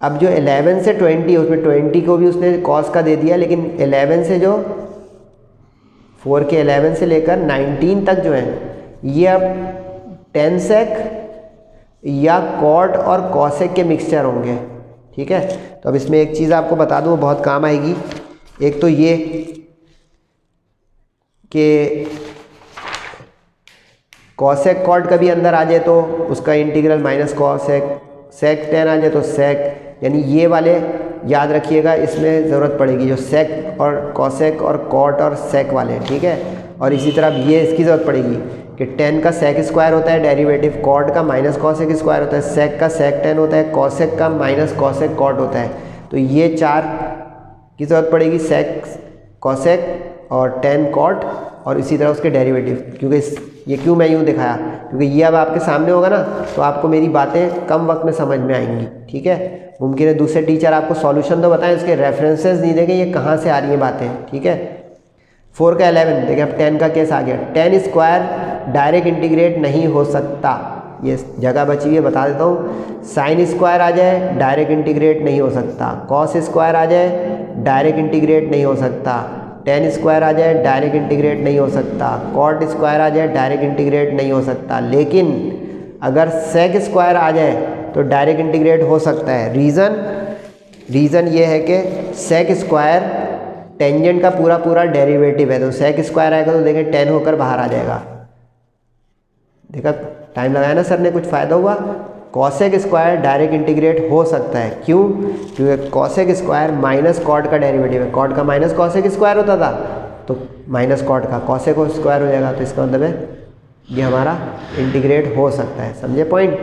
अब जो 11 से 20, उसमें 20 को भी उसने कॉस का दे दिया, लेकिन 11 से जो 4 के 11 से लेकर 19 तक जो है, ये अब टेन सेक या कॉट और कॉसेक के मिक्सचर होंगे, ठीक है। तो अब इसमें एक चीज़ आपको बता दूँ, बहुत काम आएगी। एक तो ये कि कॉसेक कॉट कभी अंदर आ जाए तो उसका इंटीग्रल माइनस कॉसेक, सेक टेन आ जाए तो सेक, यानी ये वाले याद रखिएगा, इसमें ज़रूरत पड़ेगी जो सेक और कॉसेक और कॉट और सेक वाले, ठीक है। और इसी तरह ये इसकी ज़रूरत पड़ेगी कि टेन का सेक स्क्वायर होता है डेरिवेटिव, कॉट का माइनस कॉसेक स्क्वायर होता है, सेक का सेक टेन होता है, कॉसेक का माइनस कॉसेक कॉट होता है। तो ये 4 की ज़रूरत पड़ेगी, सेक कॉसेक और टेन कॉट, और इसी तरह उसके डेरिवेटिव। क्योंकि ये क्यों मैं यूँ दिखाया, क्योंकि ये अब आपके सामने होगा ना, तो आपको मेरी बातें कम वक्त में समझ में आएंगी, ठीक है। मुमकिन है दूसरे टीचर आपको सॉल्यूशन तो बताएं, उसके रेफरेंसेस नहीं देंगे ये कहाँ से आ रही हैं बातें, ठीक है। 4 का 11, देखिए अब 10 का केस आ गया। 10 स्क्वायर डायरेक्ट इंटीग्रेट नहीं हो सकता, ये जगह बची हुई है, बता देता हूँ। साइन स्क्वायर आ जाए डायरेक्ट इंटीग्रेट नहीं हो सकता, कॉस स्क्वायर आ जाए डायरेक्ट इंटीग्रेट नहीं हो सकता, टेन स्क्वायर आ जाए डायरेक्ट इंटीग्रेट नहीं हो सकता, कॉट स्क्वायर आ जाए डायरेक्ट इंटीग्रेट नहीं हो सकता। लेकिन अगर सेक स्क्वायर आ जाए तो डायरेक्ट इंटीग्रेट हो सकता है। रीज़न ये है कि सेक स्क्वायर टेंजेंट का पूरा पूरा डेरिवेटिव है, तो सेक स्क्वायर आएगा तो देखें 10 होकर बाहर आ जाएगा। देखा टाइम लगाया ना सर ने, कुछ फ़ायदा हुआ। कॉसेक स्क्वायर डायरेक्ट इंटीग्रेट हो सकता है, क्यों? क्योंकि कॉसेक स्क्वायर माइनस कॉट का डेरिवेटिव है, कॉट का माइनस कॉसेक स्क्वायर होता था, तो माइनस कॉट का कॉसेक स्क्वायर हो जाएगा, तो इसका मतलब है ये हमारा इंटीग्रेट हो सकता है। समझे पॉइंट?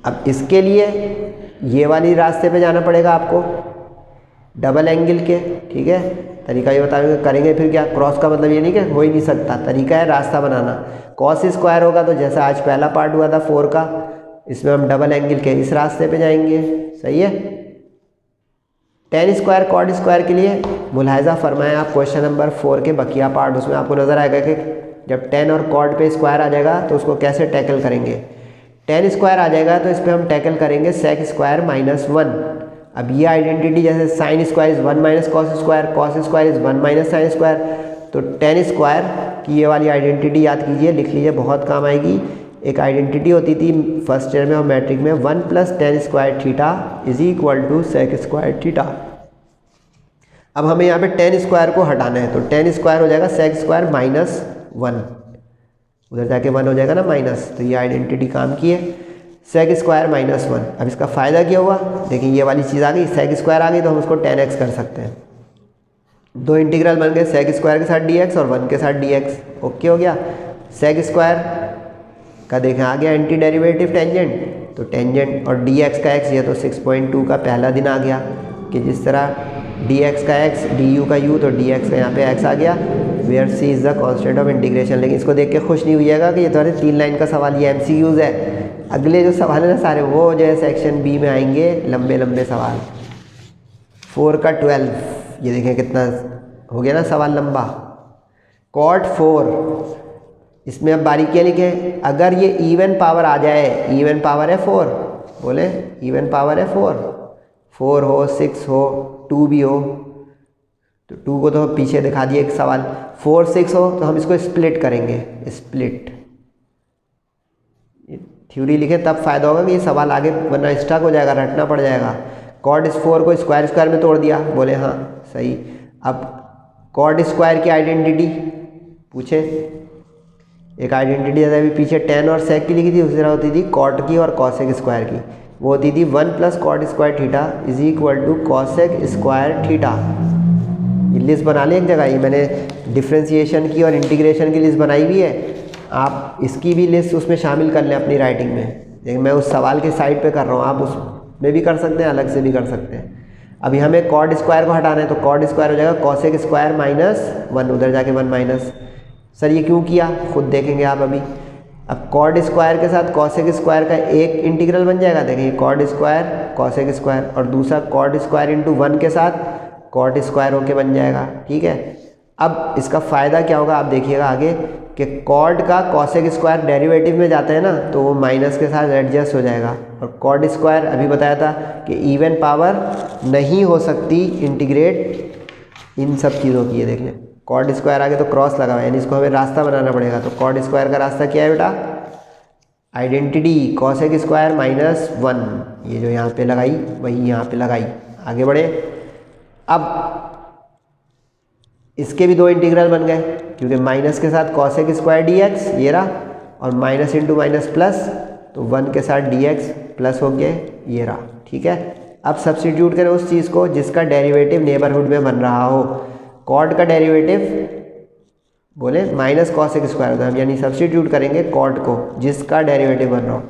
अब इसके लिए ये वाली रास्ते पे जाना पड़ेगा आपको, डबल एंगल के, ठीक है। तरीका ये बताएंगे, करेंगे फिर क्या, क्रॉस का मतलब ये नहीं कि हो ही नहीं सकता, तरीका है रास्ता बनाना। कॉस स्क्वायर होगा तो जैसा आज पहला पार्ट हुआ था 4 का, इसमें हम डबल एंगल के इस रास्ते पे जाएंगे, सही है। टेन स्क्वायर कॉट स्क्वायर के लिए मुलाहिजा फरमाएं आप क्वेश्चन नंबर 4 के बकिया पार्ट, उसमें आपको नज़र आएगा कि जब टेन और कॉट पे स्क्वायर आ जाएगा तो उसको कैसे टैकल करेंगे। टेन स्क्वायर आ जाएगा तो इस पर हम टैकल करेंगे सेक स्क्वायर माइनस 1। अब ये आइडेंटिटी जैसे sine square is 1 minus cos square, cos square is 1 minus sine square, तो टेन स्क्वायर की ये वाली आइडेंटिटी याद कीजिए, लिख लीजिए, बहुत काम आएगी। एक आइडेंटिटी होती थी फर्स्ट ईयर में और मैट्रिक में, 1 plus tan square theta is equal to sec square theta. अब हमें यहाँ पे टेन स्क्वायर को हटाना है, तो टेन स्क्वायर हो जाएगा सेक स्क्वायर माइनस 1, उधर जाके 1 हो जाएगा ना माइनस, तो ये आइडेंटिटी काम की है, सेक स्क्वायर माइनस 1। अब इसका फ़ायदा क्या हुआ, देखिए ये वाली चीज़ आ गई, सेक स्क्वायर आ गई तो हम उसको 10x कर सकते हैं। दो इंटीग्रल बन गए, सेक स्क्वायर के साथ dx और 1 के साथ dx, ओके हो गया। सेक स्क्वायर का देखें आ गया एंटी डेरिवेटिव टेंजेंट, तो टेंजेंट और dx का x, ये तो 6.2 का पहला दिन आ गया कि जिस तरह dx का x, du का u, तो dx का यहाँ पे x आ गया, where c is the constant of integration. लेकिन इसको देख के खुश नहीं हुईएगा कि ये तो 3 लाइन का सवाल, ये MCQs है। अगले जो सवाल है ना सारे वो जो है सेक्शन बी में आएंगे, लंबे लंबे सवाल। 4 का 12, ये देखें कितना हो गया ना सवाल लंबा। कॉट 4, इसमें अब बारीकियाँ लिखें, अगर ये इवन पावर आ जाए, इवन पावर है 4, बोले इवन पावर है 4 हो, 6 हो, 2 भी हो, तो 2 को तो पीछे दिखा दिए एक सवाल, 4 6 हो तो हम इसको स्प्लिट करेंगे, स्प्लिट थ्योरी लिखें तब फायदा होगा कि ये सवाल आगे वरना स्टक हो जाएगा, रटना पड़ जाएगा। कॉट 4 को स्क्वायर स्क्वायर में तोड़ दिया, बोले हाँ सही। अब कॉट स्क्वायर की आइडेंटिटी पूछे, एक आइडेंटिटी जैसे अभी पीछे टेन और सेक की लिखी थी, उसी तरह होती थी कॉट की और कॉसेक स्क्वायर की। वो होती थी 1 + cot square theta is equal to cosec square theta. ये लिस्ट बना लें एक जगह, ये मैंने डिफ्रेंशिएशन की और इंटीग्रेशन की लिस्ट बनाई हुई है, आप इसकी भी लिस्ट उसमें शामिल कर लें अपनी राइटिंग में। लेकिन मैं उस सवाल के साइड पे कर रहा हूँ, आप उसमें भी कर सकते हैं, अलग से भी कर सकते हैं। अभी हमें कॉट स्क्वायर को हटाना है, तो कॉट स्क्वायर हो जाएगा कॉसेक स्क्वायर -1, उधर जाके 1 माइनस। सर ये क्यों किया, खुद देखेंगे आप अभी। अब कॉट स्क्वायर के साथ कॉसेक स्क्वायर का एक इंटीग्रल बन जाएगा, देखिए कॉट स्क्वायर कॉसेक स्क्वायर, और दूसरा कॉट स्क्वायर इंटू 1 के साथ कॉट स्क्वायर होके बन जाएगा, ठीक है। अब इसका फ़ायदा क्या होगा आप देखिएगा आगे कि कॉट का कॉसेक स्क्वायर डेरिवेटिव में जाता है ना, तो वो माइनस के साथ एडजस्ट हो जाएगा। और कॉट स्क्वायर अभी बताया था कि इवन पावर नहीं हो सकती इंटीग्रेट इन सब चीज़ों की। ये देख लें, कॉट स्क्वायर आगे तो क्रॉस लगा हुआ है, यानी इसको हमें रास्ता बनाना पड़ेगा। तो कॉट स्क्वायर का रास्ता क्या है बेटा, आइडेंटिटी कॉसेक स्क्वायर -1, ये जो यहाँ पे लगाई वही यहाँ पे लगाई। आगे बढ़े, अब इसके भी दो इंटीग्रल बन गए, क्योंकि माइनस के साथ कॉसेक स्क्वायर dx ये रहा, और माइनस इंटू माइनस प्लस, तो 1 के साथ dx प्लस हो गया ये रहा, ठीक है। अब सब्स्टिट्यूट करें उस चीज़ को जिसका डेरिवेटिव नेबरहुड में बन रहा हो। कॉट का डेरिवेटिव बोले माइनस कॉसेक स्क्वायर होता है, यानी सब्स्टिट्यूट करेंगे कॉट को जिसका डेरिवेटिव बन रहा हो,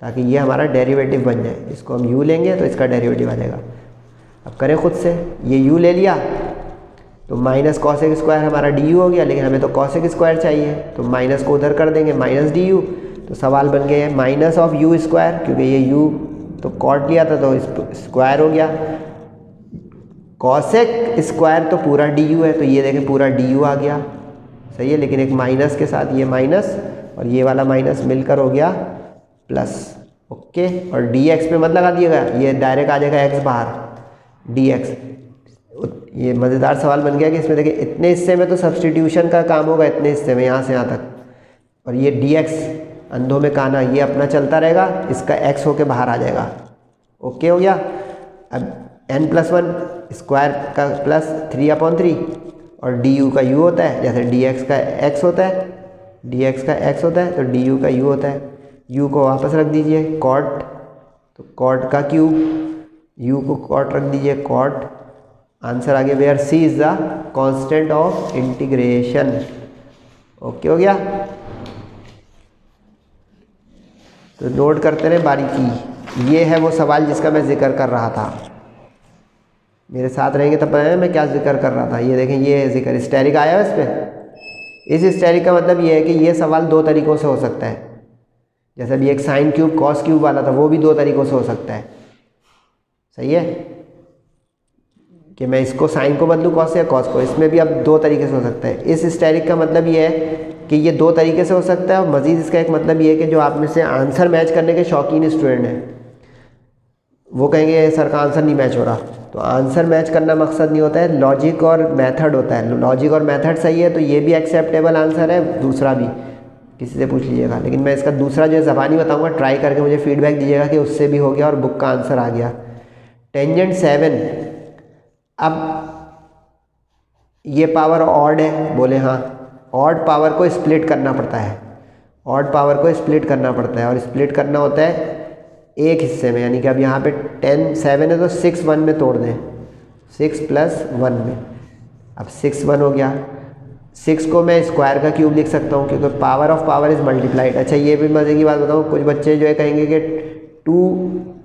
ताकि ये हमारा डेरिवेटिव बन जाए। इसको हम u लेंगे तो इसका डेरिवेटिव आ जाएगा। अब करें खुद से, ये u ले लिया तो माइनस कॉसेक स्क्वायर हमारा du हो गया, लेकिन हमें तो कॉसेक स्क्वायर चाहिए, तो माइनस को उधर कर देंगे माइनस du, तो सवाल बन गया माइनस ऑफ u स्क्वायर, क्योंकि ये u तो कॉट लिया था तो स्क्वायर हो गया। कॉसेक स्क्वायर तो पूरा du है, तो ये देखें पूरा du आ गया, सही है। लेकिन एक माइनस के साथ ये माइनस और ये वाला माइनस मिलकर हो गया प्लस, ओके। और dx पे मत लगा दिएगा, ये डायरेक्ट आ जाएगा x बाहर dx। ये मज़ेदार सवाल बन गया कि इसमें देखिए इतने हिस्से में तो सब्स्टिट्यूशन का काम होगा, इतने हिस्से में यहाँ से यहाँ तक, और ये dx अंधों में काना, ये अपना चलता रहेगा, इसका x होके बाहर आ जाएगा, ओके हो गया। अब n+1 स्क्वायर का प्लस 3/3, और du का u होता है, जैसे dx का x होता है, dx का x होता है तो du का u होता है। u को वापस रख दीजिए कॉट, तो कॉट का क्यूब, u को कॉट रख दीजिए कॉट। आंसर आ गया where c is the constant of integration, okay हो गया। तो नोट करते रहे बारीकी, ये है वो सवाल जिसका मैं जिक्र कर रहा था। मेरे साथ रहेंगे तब पता है मैं क्या जिक्र कर रहा था। ये देखें, ये जिक्र स्टेरिक आया है इस पर। इस स्टेरिक का मतलब ये है कि ये सवाल दो तरीक़ों से हो सकता है। जैसे अभी एक साइन क्यूब कॉस क्यूब वाला था, वो भी दो तरीक़ों से हो सकता है, सही है, कि मैं इसको साइन को बदलूँ कॉस से या कॉस को। इसमें भी अब दो तरीके से हो सकता है। इस स्टेरिक का मतलब ये है कि ये दो तरीके से हो सकता है। और मज़ीद इसका एक मतलब ये है कि जो आप में से आंसर मैच करने के शौकीन स्टूडेंट हैं, वो कहेंगे सर का आंसर नहीं मैच हो रहा। तो आंसर मैच करना मकसद नहीं होता है, लॉजिक और मेथड होता है। लॉजिक और मेथड सही है तो ये भी एक्सेप्टेबल आंसर है, दूसरा भी किसी से पूछ लीजिएगा। लेकिन मैं इसका दूसरा जो है ज़बानी बताऊँगा, ट्राई करके मुझे फीडबैक दीजिएगा कि उससे भी हो गया और बुक का आंसर आ गया। टेंजेंट 7, अब ये पावर ऑड है, बोले हाँ, ऑड पावर को स्प्लिट करना पड़ता है, ऑड पावर को स्प्लिट करना पड़ता है, और स्प्लिट करना होता है एक हिस्से में। यानी कि अब यहाँ पे 7 है तो 6 1 में तोड़ दें, 6 + 1 में। अब 6 1 हो गया। 6 को मैं स्क्वायर का क्यूब लिख सकता हूँ, क्योंकि power of power is multiplied. अच्छा ये भी मज़े की बात बताऊँ, कुछ बच्चे जो है कहेंगे कि 2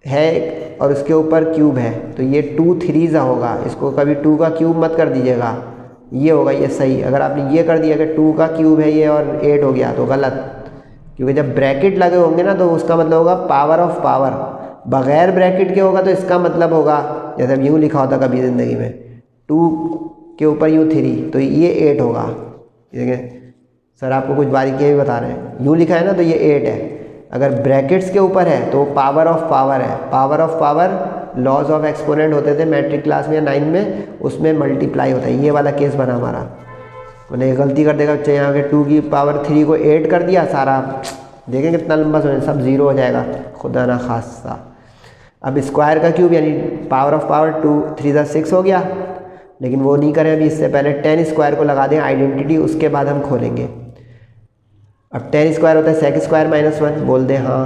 है और उसके ऊपर क्यूब है, तो ये 2 3 होगा। इसको कभी 2 का क्यूब मत कर दीजिएगा, ये होगा ये सही। अगर आपने ये कर दिया कि 2 का क्यूब है ये और 8 हो गया, तो गलत, क्योंकि जब ब्रैकेट लगे होंगे ना तो उसका मतलब होगा पावर ऑफ पावर। बग़ैर ब्रैकेट के होगा तो इसका मतलब होगा, जैसे अब यूँ लिखा होता कभी ज़िंदगी में, 2 के ऊपर यूँ 3, तो ये 8 होगा। देखें सर आपको कुछ बारीकियाँ भी बता रहे हैं, यूँ लिखा है ना तो ये 8 है। अगर ब्रैकेट्स के ऊपर है तो पावर ऑफ पावर है। Power of power laws of exponent होते थे मैट्रिक क्लास में या 9 में, उसमें मल्टीप्लाई होता है। ये वाला केस बना हमारा। मैंने गलती कर देगा बच्चे, यहाँ के 2 की पावर 3 को 8 कर दिया सारा, देखें कितना लंबा समय, सब 0 हो जाएगा, खुदा ना खासा। अब स्क्वायर का क्यूब यानी पावर ऑफ पावर 2 3 6 हो गया। लेकिन वो नहीं करें अभी, इससे पहले 10 स्क्वायर को लगा दें आइडेंटिटी, उसके बाद हम खोलेंगे। अब 10 स्क्वायर होता है सेक स्क्वायर -1, बोल दें हाँ।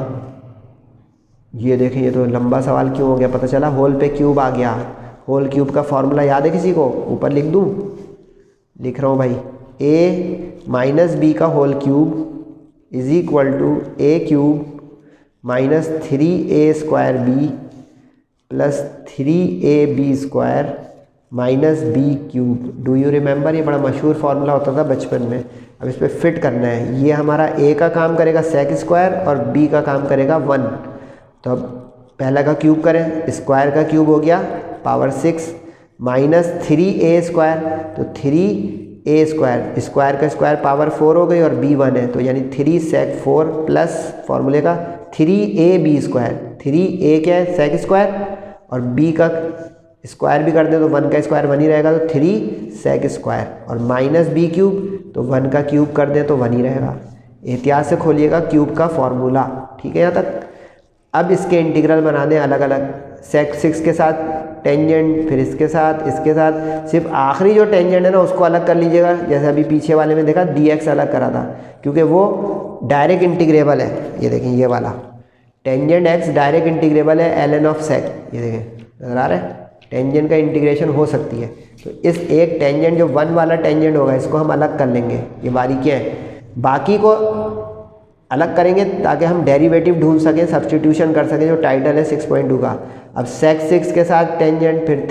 ये देखें, ये तो लंबा सवाल क्यों हो गया, पता चला होल पे क्यूब आ गया। होल क्यूब का फॉर्मूला याद है किसी को? ऊपर लिख दूँ? लिख रहा हूँ भाई, a माइनस बी का whole cube is equal to A cube minus 3a² B plus 3ab² minus B cube. Do you remember? ये बड़ा मशहूर फार्मूला होता था बचपन में। अब इस पर फिट करना है। ये हमारा a का काम करेगा sec² और b का काम करेगा 1। तो अब पहला का क्यूब करें, स्क्वायर का क्यूब हो गया पावर 6 माइनस 3a², तो 3a², स्क्वायर का स्क्वायर पावर 4 हो गई और b 1 है, तो यानी 3sec4 प्लस फॉर्मूले का 3ab²। 3a क्या है? sec² और b का स्क्वायर भी कर दें तो 1 का स्क्वायर 1 ही रहेगा, तो 3sec² और माइनस बी क्यूब, तो 1 का क्यूब कर दें तो 1 ही रहेगा। एहतियात से खोलिएगा क्यूब का फॉर्मूला, ठीक है यहाँ तक। अब इसके इंटीग्रल बना दें अलग अलग, sec6 के साथ टेंजेंट, फिर इसके साथ सिर्फ आखिरी जो टेंजेंट है ना उसको अलग कर लीजिएगा, जैसे अभी पीछे वाले में देखा dx अलग करा था, क्योंकि वो डायरेक्ट इंटीग्रेबल है। ये देखें, ये वाला टेंजेंट x डायरेक्ट इंटीग्रेबल है ln ऑफ sec। ये देखें, नजर आ रहा है? टेंजेंट का इंटीग्रेशन हो सकती है। तो इस एक टेंजेंट जो 1 वाला टेंजेंट होगा इसको हम अलग कर लेंगे, ये बारीकियाँ हैं। बाकी को अलग करेंगे ताकि हम डेरिवेटिव ढूंढ सकें, सब्स्टिट्यूशन कर सकें, जो टाइटल है 6.2 का। अब sec6 के साथ टेंजेंट, फिर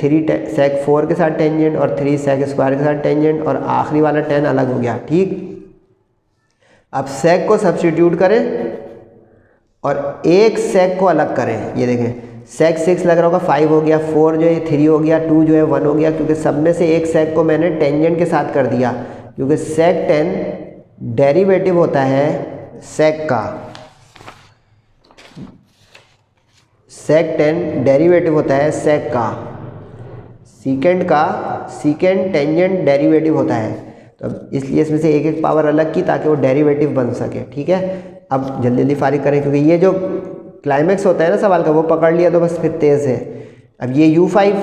sec4 के साथ टेंजेंट और 3sec² के साथ टेंजेंट और आखिरी वाला 10 अलग हो गया, ठीक। अब sec को सब्स्टिट्यूट करें और एक sec को अलग करें। ये देखें, sec6 लग रहा होगा 5 हो गया, 4 जो है 3 हो गया, 2 जो है 1 हो गया, क्योंकि सब में से एक sec को मैंने टेंजेंट के साथ कर दिया, क्योंकि sec10 डेरिवेटिव होता है sec का। sec10 डेरिवेटिव होता है sec का, सीकेंड टेंजेंट डेरिवेटिव होता है। तो अब इसलिए इसमें से एक एक पावर अलग की ताकि वो डेरिवेटिव बन सके, ठीक है। अब जल्दी जल्दी फारिग करें, क्योंकि ये जो क्लाइमेक्स होता है ना सवाल का वो पकड़ लिया तो बस फिर तेज़ है। अब ये u5,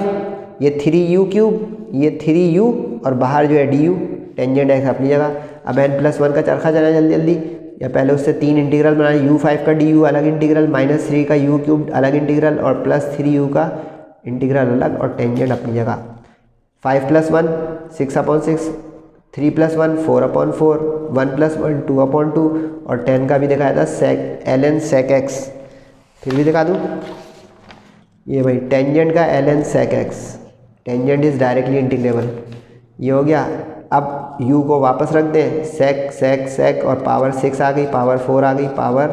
ये 3u3, ये 3u और बाहर जो है du, टेंजेंट x अपनी जगह। अब n+1 का चरखा चलाएं जल्दी जल्दी, या पहले उससे 3 इंटीग्रल बनाए, u5 का du अलग इंटीग्रल, -3 का u³ अलग इंटीग्रल और +3u का इंटीग्रल अलग और टेंजेंट अपनी जगह। 5+1 6/6, 3+1 4/4, 1+1 2/2 और 10 का भी दिखाया था ln sec x। फिर भी दिखा दूँ, ये भाई टेंजेंट का ln sec x, tangent is directly integrable. ये हो गया। अब u को वापस रख दें, sec और पावर 6 आ गई, पावर 4 आ गई, पावर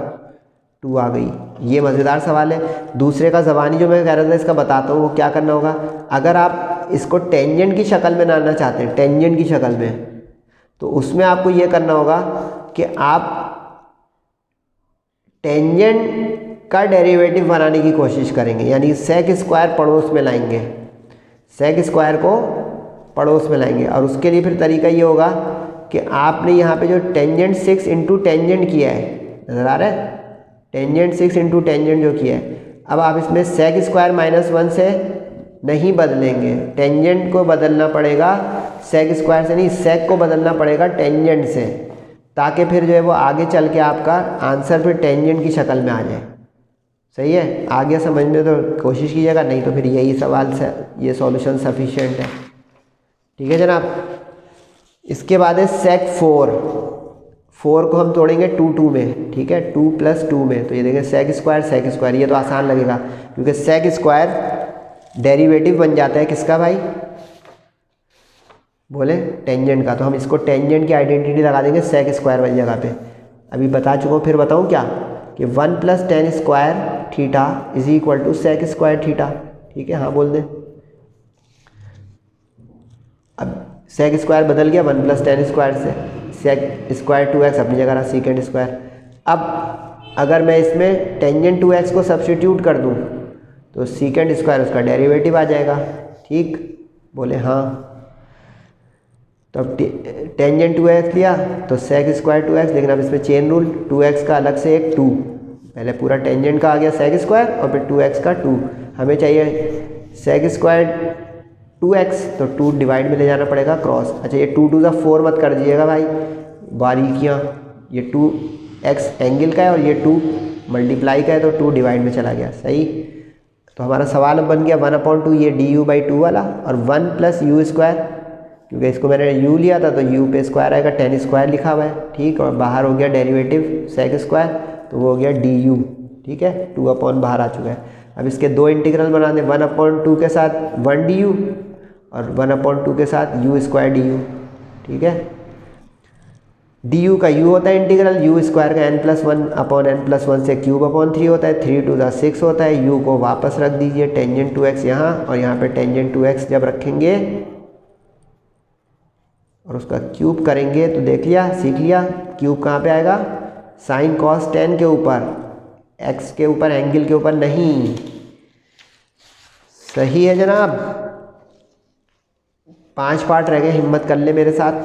2 आ गई। ये मज़ेदार सवाल है। दूसरे का ज़बानी जो मैं कह रहा था इसका बताता हूँ, वो क्या करना होगा। अगर आप इसको टेंजेंट की शक्ल में लाना चाहते हैं, टेंजेंट की शक्ल में, तो उसमें आपको ये करना होगा कि आप टेंजेंट का डेरिवेटिव बनाने की कोशिश करेंगे, यानी sec² पड़ोस में लाएंगे, sec² को पड़ोस में लाएंगे। और उसके लिए फिर तरीका ये होगा कि आपने यहाँ पे जो टेंजेंट 6 इंटू टेंजेंट किया है, नज़र आ रहा है? टेंजेंट 6 इंटू टेंजेंट जो किया है, अब आप इसमें sec² -1 से नहीं बदलेंगे, टेंजेंट को बदलना पड़ेगा, sec² से नहीं, sec को बदलना पड़ेगा टेंजेंट से, ताकि फिर जो है वो आगे चल के आपका आंसर फिर टेंजेंट की शक्ल में आ जाए। सही है? आ गया समझ में तो कोशिश कीजिएगा, नहीं तो फिर यही सवाल से ये सॉल्यूशन सफिशिएंट है, ठीक है जनाब। इसके बाद है sec4। 4 को हम तोड़ेंगे 2 में, ठीक है, 2 + 2 में, तो ये देखें sec², ये तो आसान लगेगा क्योंकि sec² डेरिवेटिव बन जाता है किसका भाई? बोले टेंजेंट का। तो हम इसको टेंजेंट की आइडेंटिटी लगा देंगे sec² वाली जगह पे। अभी बता चुका हूँ, फिर बताऊँ क्या कि 1 + tan² theta is equal to sec² theta, ठीक है, हाँ बोल दें। अब sec² बदल गया 1 + tan² से, sec² 2x अपनी जगह रहा, secant²। अब अगर मैं इसमें टेंजेंट 2x को सब्स्टिट्यूट कर दूं तो secant² उसका डेरिवेटिव आ जाएगा, ठीक, बोले हाँ। तो अब टेंजेंट 2x लिया तो sec² 2x, लेकिन अब इसमें चेन रूल, 2x का अलग से एक 2, पहले पूरा टेंजेंट का आ गया sec² और फिर 2x का 2, हमें चाहिए sec² 2x, तो 2 डिवाइड में ले जाना पड़ेगा क्रॉस। अच्छा ये 2 2 4 मत कर दीजिएगा भाई, बारीकियाँ, ये 2x एंगल का है और ये 2 मल्टीप्लाई का है तो 2 डिवाइड में चला गया, सही। तो हमारा सवाल अब बन गया 1/2 ये du/2 वाला, और 1 + u², क्योंकि इसको मैंने u लिया था तो u पे स्क्वायर आएगा, tan स्क्वायर लिखा हुआ है, ठीक। और बाहर हो गया डेरिवेटिव sec² तो वो हो गया du, ठीक है। 2 बाहर आ चुका है। अब इसके दो इंटीग्रल बना दें, 1/2 के साथ 1 du और 1/2 के साथ u² du, ठीक है। du का u होता है इंटीग्रल, u² का n+1/n+1 से ³ होता है, 3 × 6 होता है। u को वापस रख दीजिए, टेंजेंट 2x यहाँ, और यहाँ पे टेंजेंट 2x जब रखेंगे और उसका क्यूब करेंगे तो देख लिया, सीख लिया, क्यूब कहाँ पे आएगा, साइन कॉस टेन के ऊपर, x के ऊपर, एंगल के ऊपर नहीं। सही है जनाब। 5 पार्ट रह गए, हिम्मत कर ले मेरे साथ।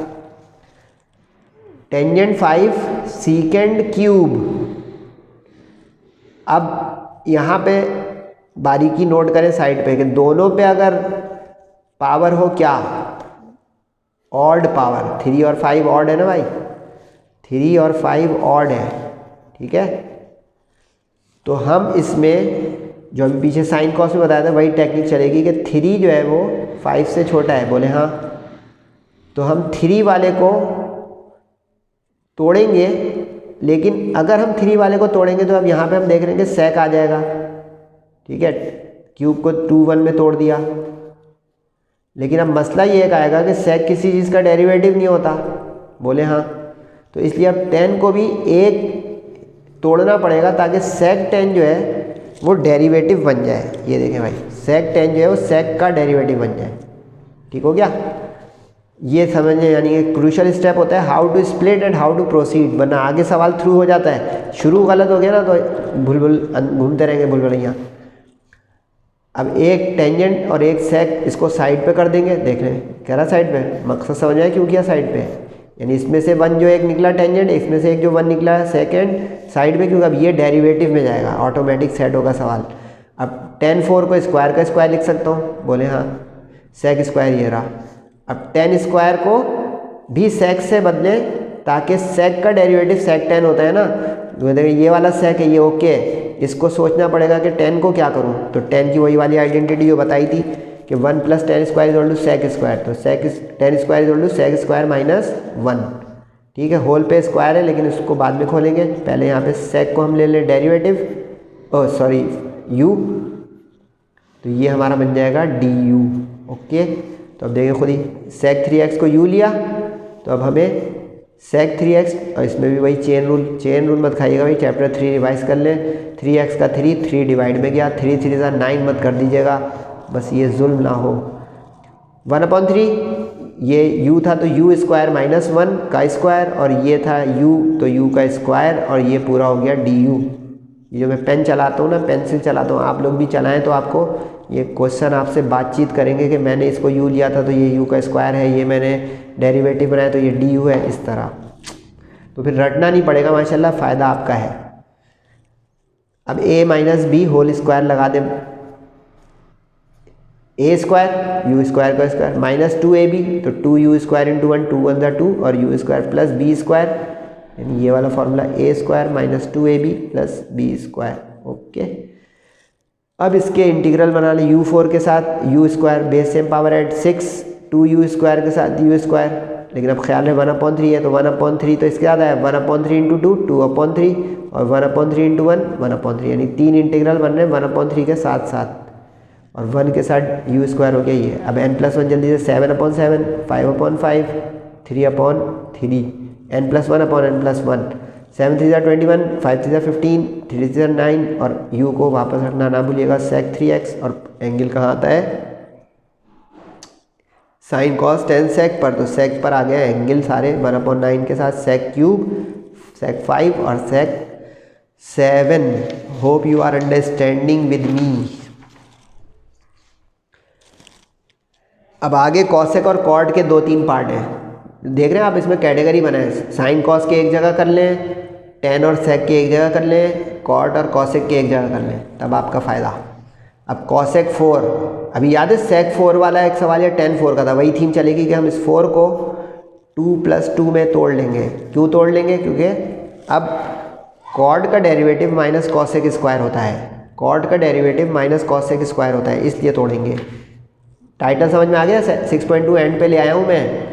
Tangent 5 सीकेंड cube. अब यहाँ पे बारीकी नोट करें साइड पे कि दोनों पे अगर पावर हो क्या, ऑड पावर, 3 और 5 ऑड है ना भाई, 3 और 5 ऑड है, ठीक है। तो हम इसमें जो अभी पीछे साइन कॉस में बताया था वही टेक्निक चलेगी कि 3 जो है वो 5 से छोटा है, बोले हाँ। तो हम 3 वाले को तोड़ेंगे, लेकिन अगर हम 3 वाले को तोड़ेंगे तो अब यहाँ पे हम देख रहे हैं कि sec आ जाएगा, ठीक है। क्यूब को 2 1 में तोड़ दिया, लेकिन अब मसला ये एक आएगा कि sec किसी चीज़ का डेरिवेटिव नहीं होता, बोले हाँ। तो इसलिए अब 10 को भी एक तोड़ना पड़ेगा ताकि sec 10 जो है वो डेरिवेटिव बन जाए। ये देखें भाई, sec 10 जो है वो sec का डेरिवेटिव बन जाए, ठीक हो गया। ये समझने, यानी कि क्रूशल स्टेप होता है how to split and how to proceed, वरना आगे सवाल थ्रू हो जाता है। शुरू गलत हो गया ना तो भूल घूमते रहेंगे भूलभुलैया। अब एक टेंजेंट और एक सेक, इसको साइड पे कर देंगे, देख रहे हैं कह रहा साइड पे, मकसद समझ आया क्यों किया साइड पे, यानी इसमें से 1 जो एक निकला टेंजेंट, इसमें से एक जो 1 निकला है सेकेंड साइड पे, क्योंकि अब ये डेरिवेटिव में जाएगा, ऑटोमेटिक सेट होगा सवाल। अब tan 4 को स्क्वायर का स्क्वायर लिख सकता हूँ, बोले हाँ, सेक स्क्वायर ये रहा। अब tan स्क्वायर को भी सेक से बदले ताकि सेक का डेरिवेटिव सेक 10 होता है ना, तो देखिए ये वाला सेक है, ये ओके। इसको सोचना पड़ेगा कि 10 को क्या करूं, तो 10 की वही वाली आइडेंटिटी जो बताई थी कि 1 + tan square equal to sec square, तो tan square equal to sec square -1, ठीक है। होल पे स्क्वायर है लेकिन उसको बाद में खोलेंगे, पहले यहाँ पे सेक को हम ले लें डेरिवेटिव, सॉरी u, तो ये हमारा बन जाएगा du, ओके। तो अब देखिए खुद ही sec 3x को u लिया, तो अब हमें sec 3x, और इसमें भी वही चेन रूल मत खाइएगा भाई, चैप्टर 3 रिवाइज कर लें। 3x का 3 डिवाइड में गया, 3 3 9 मत कर दीजिएगा, बस ये जुल्म ना हो। 1/3 ये u था तो u² -1 का स्क्वायर, और ये था u तो u का स्क्वायर, और ये पूरा हो गया du। ये जो मैं पेन चलाता हूँ ना, पेंसिल चलाता हूँ, आप लोग भी चलाएं तो आपको ये क्वेश्चन आपसे बातचीत करेंगे कि मैंने इसको u लिया था तो ये u का स्क्वायर है, ये मैंने डेरिवेटिव बनाया तो ये du है, इस तरह। तो फिर रटना नहीं पड़ेगा, माशाल्लाह फ़ायदा आपका है। अब a - b होल स्क्वायर लगा दें, a स्क्वायर u स्क्वायर का स्क्वायर -2ab, तो 2u² × 1 2 1 2, और u² + b स्क्वायर, यानी ये वाला formula a square -2ab + b square, okay. अब इसके इंटीग्रल बना लें u4 के साथ u² base same power add 6, 2u² के साथ u², लेकिन अब ख्याल है 1/3 है तो 1/3 तो इसके ज़्यादा है, 1/3 × 2 2/3, और 1/3 × 1 1/3, यानी 3 इंटीग्रल बन रहे हैं 1/3 के साथ साथ, और 1 के साथ u² हो गया ये। अब n+1 जल्दी से 7/7, 5/5, 3/3, n+1/n+1, 7 3 21, 5 3 15, 3 3 9, और u को वापस रखना ना भूलिएगा sec 3x, और एंगल कहाँ आता है, साइन कॉस 10 sec पर, तो sec पर आ गया एंगल सारे 1/9 के साथ, sec क्यूब, sec 5 और sec 7। Hope you are understanding with me. अब आगे कॉसेक और कॉर्ड के 2-3 पार्ट हैं, देख रहे हैं आप, इसमें कैटेगरी बनाए, साइन कॉस के एक जगह कर लें, टेन और सेक के एक जगह कर लें, कॉट और कॉसेक के एक जगह कर लें, तब आपका फ़ायदा। अब कॉसेक 4, अभी याद है सेक 4 वाला एक सवाल या tan 4 का था, वही थीम चलेगी कि हम इस 4 को 2 + 2 में तोड़ लेंगे। क्यों तोड़ लेंगे, क्योंकि अब कॉड का डेरिवेटिव माइनस कॉसेक स्क्वायर होता है, कॉड का डेरिवेटिव माइनस कॉसेक स्क्वायर होता है, इसलिए तोड़ेंगे। टाइटल समझ में आ गया? 6.2 एंड पे ले आया हूँ मैं।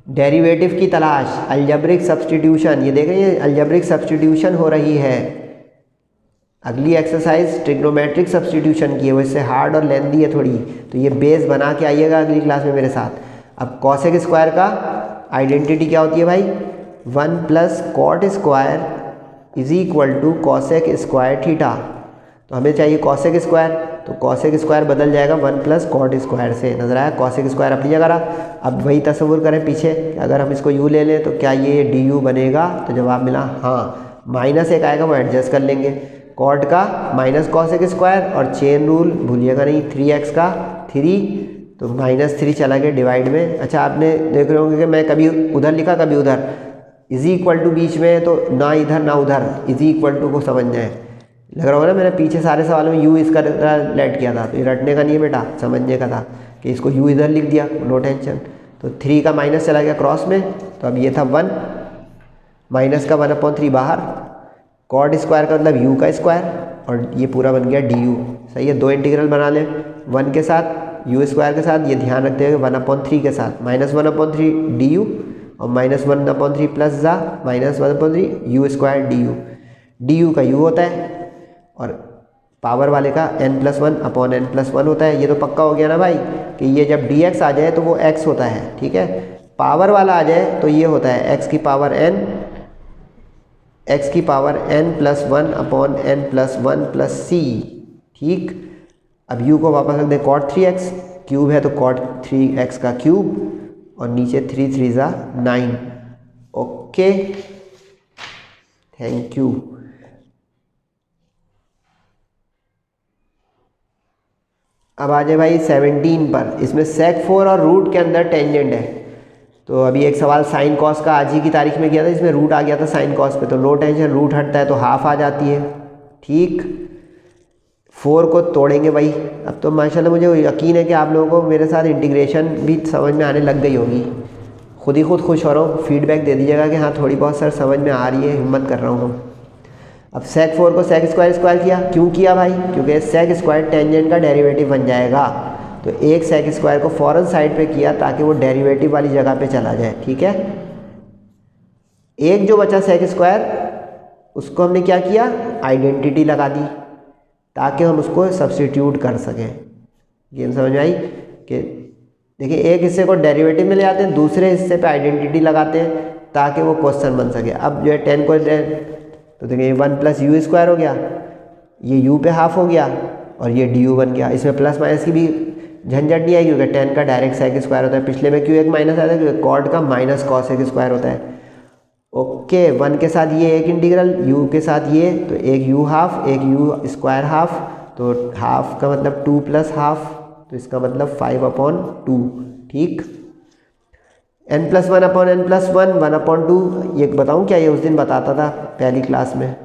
डेरिवेटिव की तलाश, अलजेब्रिक सब्स्टिट्यूशन, ये देख रहे हैं अलजेब्रिक सब्स्टिट्यूशन हो रही है। अगली एक्सरसाइज ट्रिग्नोमेट्रिक सब्स्टिट्यूशन की है, वो इससे हार्ड और लेंदी है थोड़ी, तो ये बेस बना के आइएगा अगली क्लास में मेरे साथ। अब कॉसेक स्क्वायर का आइडेंटिटी क्या होती है भाई? 1 plus cot square is equal to cosec square theta. तो हमें चाहिए कॉसेक स्क्वायर, तो कॉसेक स्क्वायर बदल जाएगा 1 प्लस कॉट स्क्वायर से। नजर आया? कॉसेक स्क्वायर अपनी जगह रहा। अब वही तस्वुर करें पीछे, अगर हम इसको यू ले लें तो क्या ये डी यू बनेगा? तो जवाब मिला हाँ। माइनस एक आएगा, वो एडजस्ट कर लेंगे। कॉट का माइनस कॉसेक स्क्वायर, और चेन रूल भूलिएगा नहीं, 3x का 3, तो -3 चला गया डिवाइड में। अच्छा, आपने देख रहे होंगे कि मैं कभी उधर लिखा कभी उधर, इज इक्वल टू बीच में, तो ना इधर ना उधर, इज इक्वल टू को समझना है। लग रहा होगा ना, मैंने पीछे सारे सवालों में यू इसका लेट किया था, तो ये रटने का नहीं है बेटा, समझने का था कि इसको यू इधर लिख दिया, नो टेंशन। तो 3 का माइनस चला गया क्रॉस में, तो अब ये था 1, माइनस का 1/3 बाहर, कॉट स्क्वायर का मतलब यू का स्क्वायर, और ये पूरा बन गया डी यू। सही है, दो इंटीग्रल बना लें, 1 के साथ यू स्क्वायर के साथ, ये ध्यान रखते हुए 1/3 के साथ, -1/3 डी यू, और -1/3 प्लस जा -1/3 you square D you. D you का यू होता है और पावर वाले का n+1/n+1 होता है। ये तो पक्का हो गया ना भाई कि ये जब dx आ जाए तो वो x होता है, ठीक है। पावर वाला आ जाए तो ये होता है x की पावर n n+1/n+1 c, ठीक। अब u को वापस रख दें, cot 3x, क्यूब है तो cot 3x का क्यूब, और नीचे 3 3 जा 9। Okay, thank you. अब आ जाए भाई 17 पर, इसमें sec 4 और रूट के अंदर टेंजेंट है। तो अभी एक सवाल साइन कॉस का आज ही की तारीख में किया था, इसमें रूट आ गया था साइन कॉस पे, तो नो टेंशन, रूट हटता है तो हाफ आ जाती है, ठीक। 4 को तोड़ेंगे भाई। अब तो माशाल्लाह मुझे यकीन है कि आप लोगों को मेरे साथ इंटीग्रेशन भी समझ में आने लग गई होगी। खुद ही खुद खुश हो रहा हूँ, फीडबैक दे दीजिएगा कि हाँ थोड़ी बहुत सर समझ में आ रही है, हिम्मत कर रहा हूँ। अब sec 4 को sec स्क्वायर किया, क्यों किया भाई? क्योंकि sec स्क्वायर टेंजेंट का डेरिवेटिव बन जाएगा, तो एक sec स्क्वायर को फौरन साइड पे किया ताकि वो डेरिवेटिव वाली जगह पे चला जाए, ठीक है। एक जो बचा sec स्क्वायर, उसको हमने क्या किया? आइडेंटिटी लगा दी ताकि हम उसको सब्स्टिट्यूट कर सकें। गेम समझ में आई? कि देखिए, एक हिस्से को डेरिवेटिव में ले आते हैं, दूसरे हिस्से पे आइडेंटिटी लगाते हैं ताकि वो क्वेश्चन बन सके। अब जो है 10 को तो देखिए 1 प्लस यू स्क्वायर हो गया, ये यू पे हाफ हो गया, और ये डी यू बन गया। इसमें प्लस माइनस की भी झंझट नहीं आएगी क्योंकि 10 का डायरेक्ट सेक स्क्वायर होता है। पिछले में क्यों एक माइनस आया था? क्योंकि कॉट का माइनस कॉस एक स्क्वायर होता है। ओके, 1 के साथ ये एक इंटीग्रल, यू के साथ ये, तो एक यू हाफ एक यू स्क्वायर हाफ, तो हाफ का मतलब 2 प्लस हाफ, तो इसका मतलब 5/2, ठीक। n+1/n+1 1/2, ये बताऊँ क्या? ये उस दिन बताता था पहली क्लास में।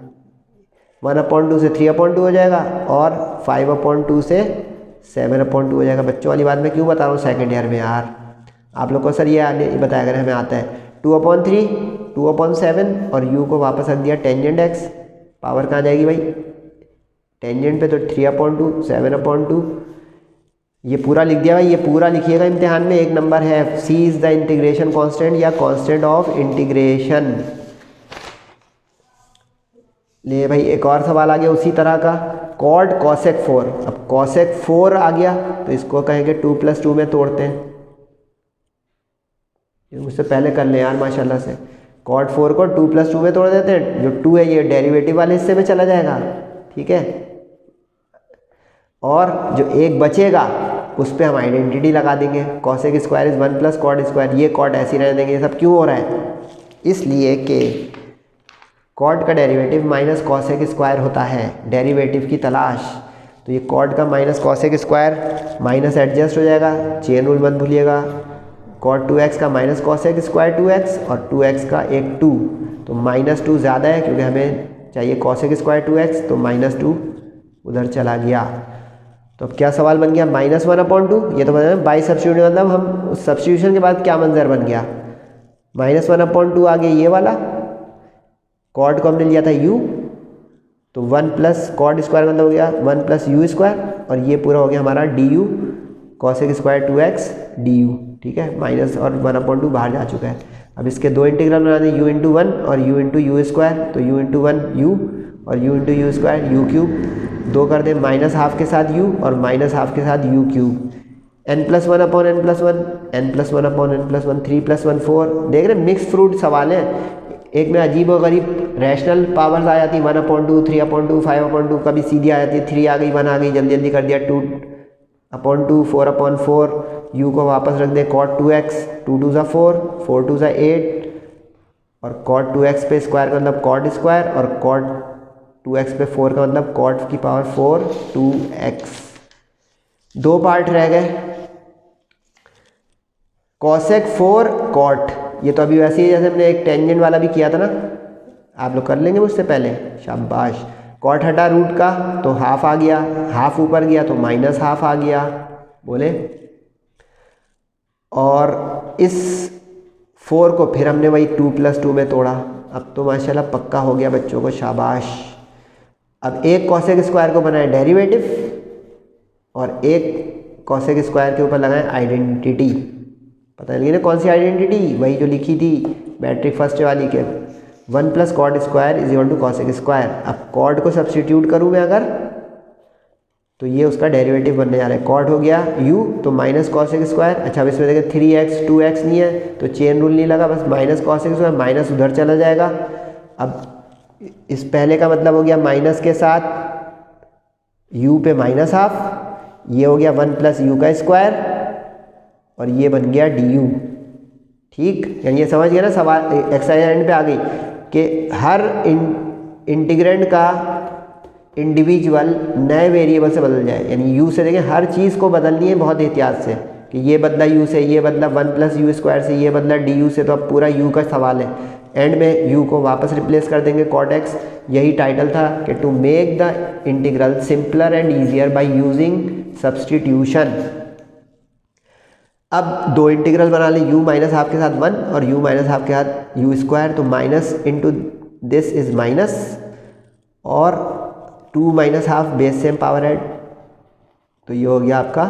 1/2 से 3/2 हो जाएगा, और 5/2 से 7/2 हो जाएगा। बच्चों वाली बात मैं क्यों बता रहा हूँ सेकेंड ईयर में यार? आप लोग को सर ये बताया करें, हमें आता है 2/3 2/7, और u को वापस रख दिया टेंजेंट x, पावर कहाँ जाएगी भाई? टेंजेंट पे, तो 3/2 7/2, ये पूरा लिख दिया भाई। ये पूरा लिखिएगा इम्तिहान में, 1 नंबर है। c is the integration constant या कांस्टेंट ऑफ इंटीग्रेशन। ले भाई, एक और सवाल आ गया उसी तरह का, कॉड कॉसेक 4। अब कॉसेक 4 आ गया तो इसको कहेंगे 2 + 2 में तोड़ते हैं। ये मुझसे पहले कर ले यार माशाल्लाह से। कॉड 4 को 2 + 2 में तोड़ देते हैं, जो 2 है ये डेरिवेटिव वाले हिस्से में चला जाएगा, ठीक है। और जो एक बचेगा उस पर हम आइडेंटिटी लगा देंगे, cosec square is 1 plus cot square. ये कॉड ऐसे ही रहने देंगे। ये सब क्यों हो रहा है? इसलिए कि कॉड का डेरिवेटिव माइनस कॉसेक स्क्वायर होता है, डेरिवेटिव की तलाश। तो ये कॉड का minus cosec square minus adjust हो जाएगा, चेन रूल मत भूलिएगा। कॉड 2x का माइनस कॉसेक स्क्वायर 2x, और 2x का एक 2, तो -2 ज़्यादा है क्योंकि हमें चाहिए कॉसेक स्क्वायर 2x, तो -2 उधर चला गया। तो अब क्या सवाल बन गया? -1/2। ये तो बता बाई सब्स्टिट्यूशन, मतलब हम सब्स्टिट्यूशन के बाद क्या मंजर बन गया? -1/2 आ गया ये वाला, कॉड को हमने लिया था u, तो 1 प्लस कॉड स्क्वायर मतलब हो गया 1 प्लस यू स्क्वायर, और ये पूरा हो गया हमारा D you cosec square 2x D you. ठीक है, माइनस और 1/2 बाहर जा चुका है। अब इसके दो इंटीग्रल बना दें, u इंटू 1 और u इंटू यू स्क्वायर, तो u इंटू 1 यू और u into you square u cube, दो कर दें माइनस हाफ के साथ u और माइनस हाफ के साथ u cube, n+1 upon n+1, n+1 upon n+1, 3+1 4। देख रहे मिक्स फ्रूट सवाल है, एक में अजीब और गरीब रैशनल पावर्स आ जाती, 1/2, 3/2, 5/2, कभी सीधी आ जाती है, 3 आ गई 1 आ गई, जल्दी जल्दी कर दिया 2/2, 4/4, u को वापस रख दे cot 2x, 2 2 ज़ा 4, 4 2 ज़ा 8, और cot 2x पे स्क्वायर का मतलब cot स्क्वायर, और cot 2x पे 4 का मतलब cot की पावर 4 2x। दो पार्ट रह गए, cosec 4 cot, ये तो अभी वैसे ही जैसे हमने एक टेंजेंट वाला भी किया था ना, आप लोग कर लेंगे मुझसे पहले, शाबाश। कॉट हटा रूट का तो हाफ आ गया, हाफ ऊपर गया तो माइनस हाफ आ गया, बोले। और इस 4 को फिर हमने वही 2+2 में तोड़ा, अब तो माशाल्लाह पक्का हो गया बच्चों को, शाबाश। अब एक कॉसेक स्क्वायर को बनाए डेरिवेटिव और एक कॉसेक स्क्वायर के ऊपर लगाएं आइडेंटिटी। पता नहीं ना कौन सी आइडेंटिटी, वही जो लिखी थी मैट्रिक फर्स्ट वाली के, 1 plus cot square is equal to cosec square. अब कॉड को सब्सटीट्यूट करूँ मैं अगर, तो ये उसका डेरिवेटिव बनने जा रहा है, कॉड हो गया u तो माइनस कॉसेक स्क्वायर। अच्छा अब इसमें देखें 3x 2x नहीं है तो चेन रूल नहीं लगा, बस माइनस कॉसेक स्क्वायर, माइनस उधर चला जाएगा। अब इस पहले का मतलब हो गया माइनस के साथ u पे माइनस हाफ, ये हो गया 1 प्लस यू का स्क्वायर, और ये बन गया du। ठीक, यानी ये समझ गया ना सवाल, एक्सरसाइज एंड पे आ गई कि हर इंटीग्रेंड का इंडिविजुअल नए वेरिएबल से बदल जाए, यानी u से देखें हर चीज़ को बदलनी है बहुत एहतियात से, कि ये बदला u से, ये बदला 1 प्लस यू स्क्वायर से, ये बदला du से, तो अब पूरा u का सवाल है। एंड में u को वापस रिप्लेस कर देंगे cot x, यही टाइटल था कि to make the integral simpler and easier by using substitution. अब दो इंटीग्रल बना लें, u माइनस हाफ के साथ 1 और u माइनस हाफ के साथ u स्क्वायर, तो minus into this is minus, और 2 minus half base same power add, तो ये हो गया आपका,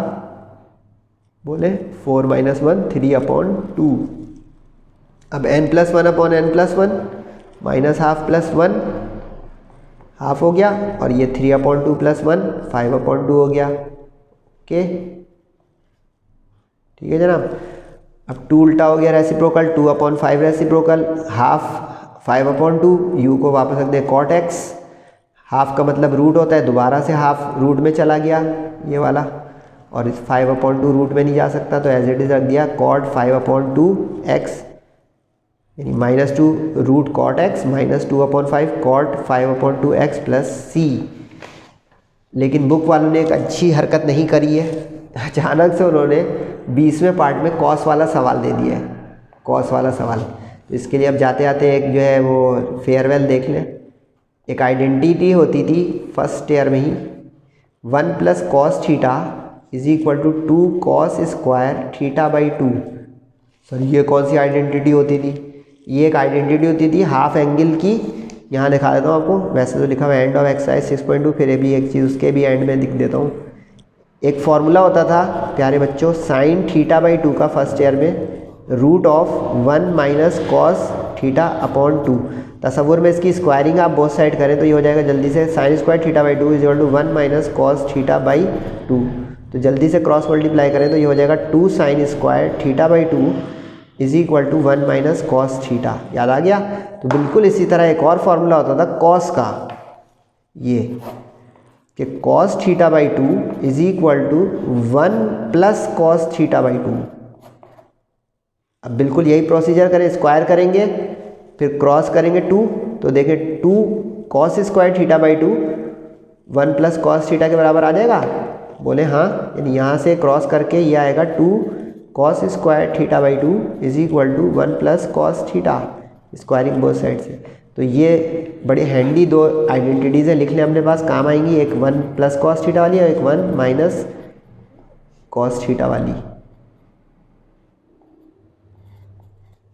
बोले 4 - 1 3/2। अब n+1 upon n+1 minus half plus 1 half हो गया, और ये 3/2 प्लस 1 5/2 हो गया। ओके ठीक है जनाब। अब 2 उल्टा हो गया रेसिप्रोकल, 2/5 रेसिप्रोकल, हाफ 5/2, u को वापस रख दे cot x, हाफ का मतलब रूट होता है, दोबारा से हाफ रूट में चला गया ये वाला, और इस 5/2 रूट में नहीं जा सकता तो एज इट इज रख दिया cot 5/2 x, यानी -2 root cot x minus 2/5 cot 5/2 x plus c। लेकिन बुक वालों ने एक अच्छी हरकत नहीं करी है, अचानक से उन्होंने 20वें पार्ट में कॉस वाला सवाल दे दिया है, कॉस वाला सवाल। इसके लिए अब जाते आते एक जो है वो फेयरवेल देख लें। एक आइडेंटिटी होती थी फर्स्ट ईयर में ही, 1 plus cos theta is equal to 2 cos square theta by 2। Sir ये कौन सी आइडेंटिटी होती थी? ये एक आइडेंटिटी होती थी हाफ एंगल की, यहाँ दिखा देता हूँ आपको, वैसे तो लिखा हुआ एंड ऑफ एक्सरसाइज 6.2, फिर भी एक चीज़ उसके भी एंड में लिख देता हूँ। एक फॉर्मूला होता था प्यारे बच्चों, साइन थीटा बाई 2 का फर्स्ट ईयर में root of 1 minus cos theta upon 2। तसव्वुर में इसकी स्क्वायरिंग आप बोथ साइड करें तो ये हो जाएगा जल्दी से, sine square theta by 2 is equal to 1 minus cos theta by 2। तो जल्दी से क्रॉस मल्टीप्लाई करें तो ये हो जाएगा 2 sine square theta by 2 is equal to 1 minus cos theta. याद आ गया? तो बिल्कुल इसी तरह एक और फॉर्मूला होता था कॉस का, ये कि cos theta by 2 is equal to 1 plus cos theta by 2। अब बिल्कुल यही प्रोसीजर करें, स्क्वायर करेंगे फिर क्रॉस करेंगे 2, तो देखें 2 cos square theta by 2 1 plus cos theta के बराबर आ जाएगा। बोले हाँ, यानी यहाँ से क्रॉस करके ये आएगा 2 cos square theta by 2 is equal to 1 plus cos theta, squaring both side से। तो ये बड़ी हैंडी दो आइडेंटिटीज़ है, लिख लें अपने पास, काम आएंगी, एक 1 प्लस कॉस थीटा वाली और एक 1 माइनस कॉस थीटा वाली।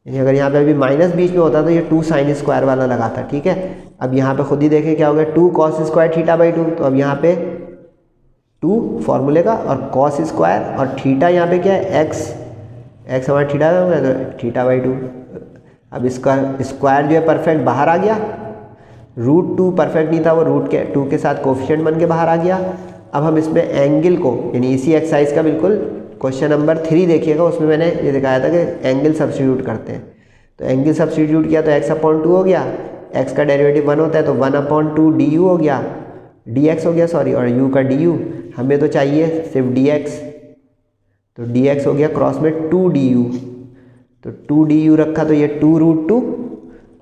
यानी अगर यहाँ पे अभी माइनस बीच में होता तो ये 2 साइन स्क्वायर वाला लगाता, ठीक है। अब यहाँ पे खुद ही देखें क्या हो गया, 2 कॉस स्क्वायर थीटा बाई 2, तो अब यहाँ पे 2 फॉर्मूले का और कॉस स्क्वायर और थीटा यहाँ पे क्या है एक्स हमारा थीटा हो गया तो थीटा बाई 2। अब इसका स्क्वायर जो है परफेक्ट बाहर आ गया, √2 परफेक्ट नहीं था वो √2 के साथ कोफिशिएंट बन के बाहर आ गया। अब हम इसमें एंगल को यानी इसी एक्सरसाइज का बिल्कुल क्वेश्चन नंबर 3 देखिएगा, उसमें मैंने ये दिखाया था कि एंगल सब्स्टिट्यूट करते हैं। तो एंगल सब्स्टिट्यूट किया तो x/2 हो गया, x का डेरिवेटिव 1 होता है तो 1/2 du हो गया, dx हो गया सॉरी, और u का du। हमें तो चाहिए सिर्फ dx, तो dx हो गया क्रॉस में 2 du, तो 2 du रखा तो ये 2√2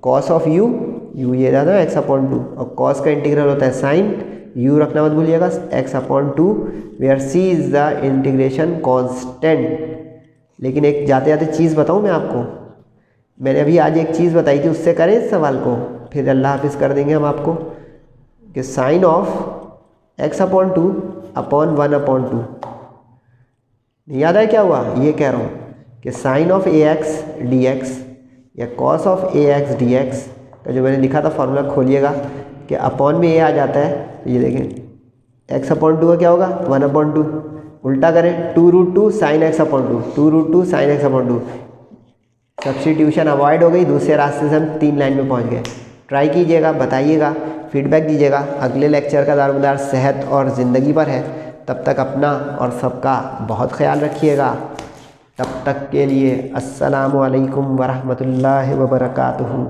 कॉस ऑफ u ये जाता है x/2, और कॉस का इंटीग्रल होता है साइन, u रखना मत भूलिएगा x/2 where c is the integration constant. लेकिन एक जाते जाते चीज़ बताऊं मैं आपको, मैंने अभी आज एक चीज़ बताई थी, उससे करें इस सवाल को, फिर अल्लाह हाफिज़ कर देंगे हम आपको, कि साइन ऑफ x/2 अपॉन 1/2। याद है क्या हुआ, ये कह रहा हूँ कि साइन ऑफ ax dx या कॉस ऑफ ax dx का जो मैंने लिखा था फॉर्मूला खोलिएगा कि अपॉन में a आ जाता है, तो ये देखें x/2 का क्या होगा 1/2, उल्टा करें 2√2 sign x/2, 2√2 sign x/2। Substitution avoid हो गई, दूसरे रास्ते से हम 3 लाइन में पहुंच गए। ट्राई कीजिएगा, बताइएगा, फीडबैक दीजिएगा। अगले लेक्चर का दारोमदार सेहत और ज़िंदगी पर है। तब तक अपना और सबका बहुत ख्याल रखिएगा। तब तक के लिए अस्सलामु अलैकुम वरहमतुल्लाहि वबरकातुहू।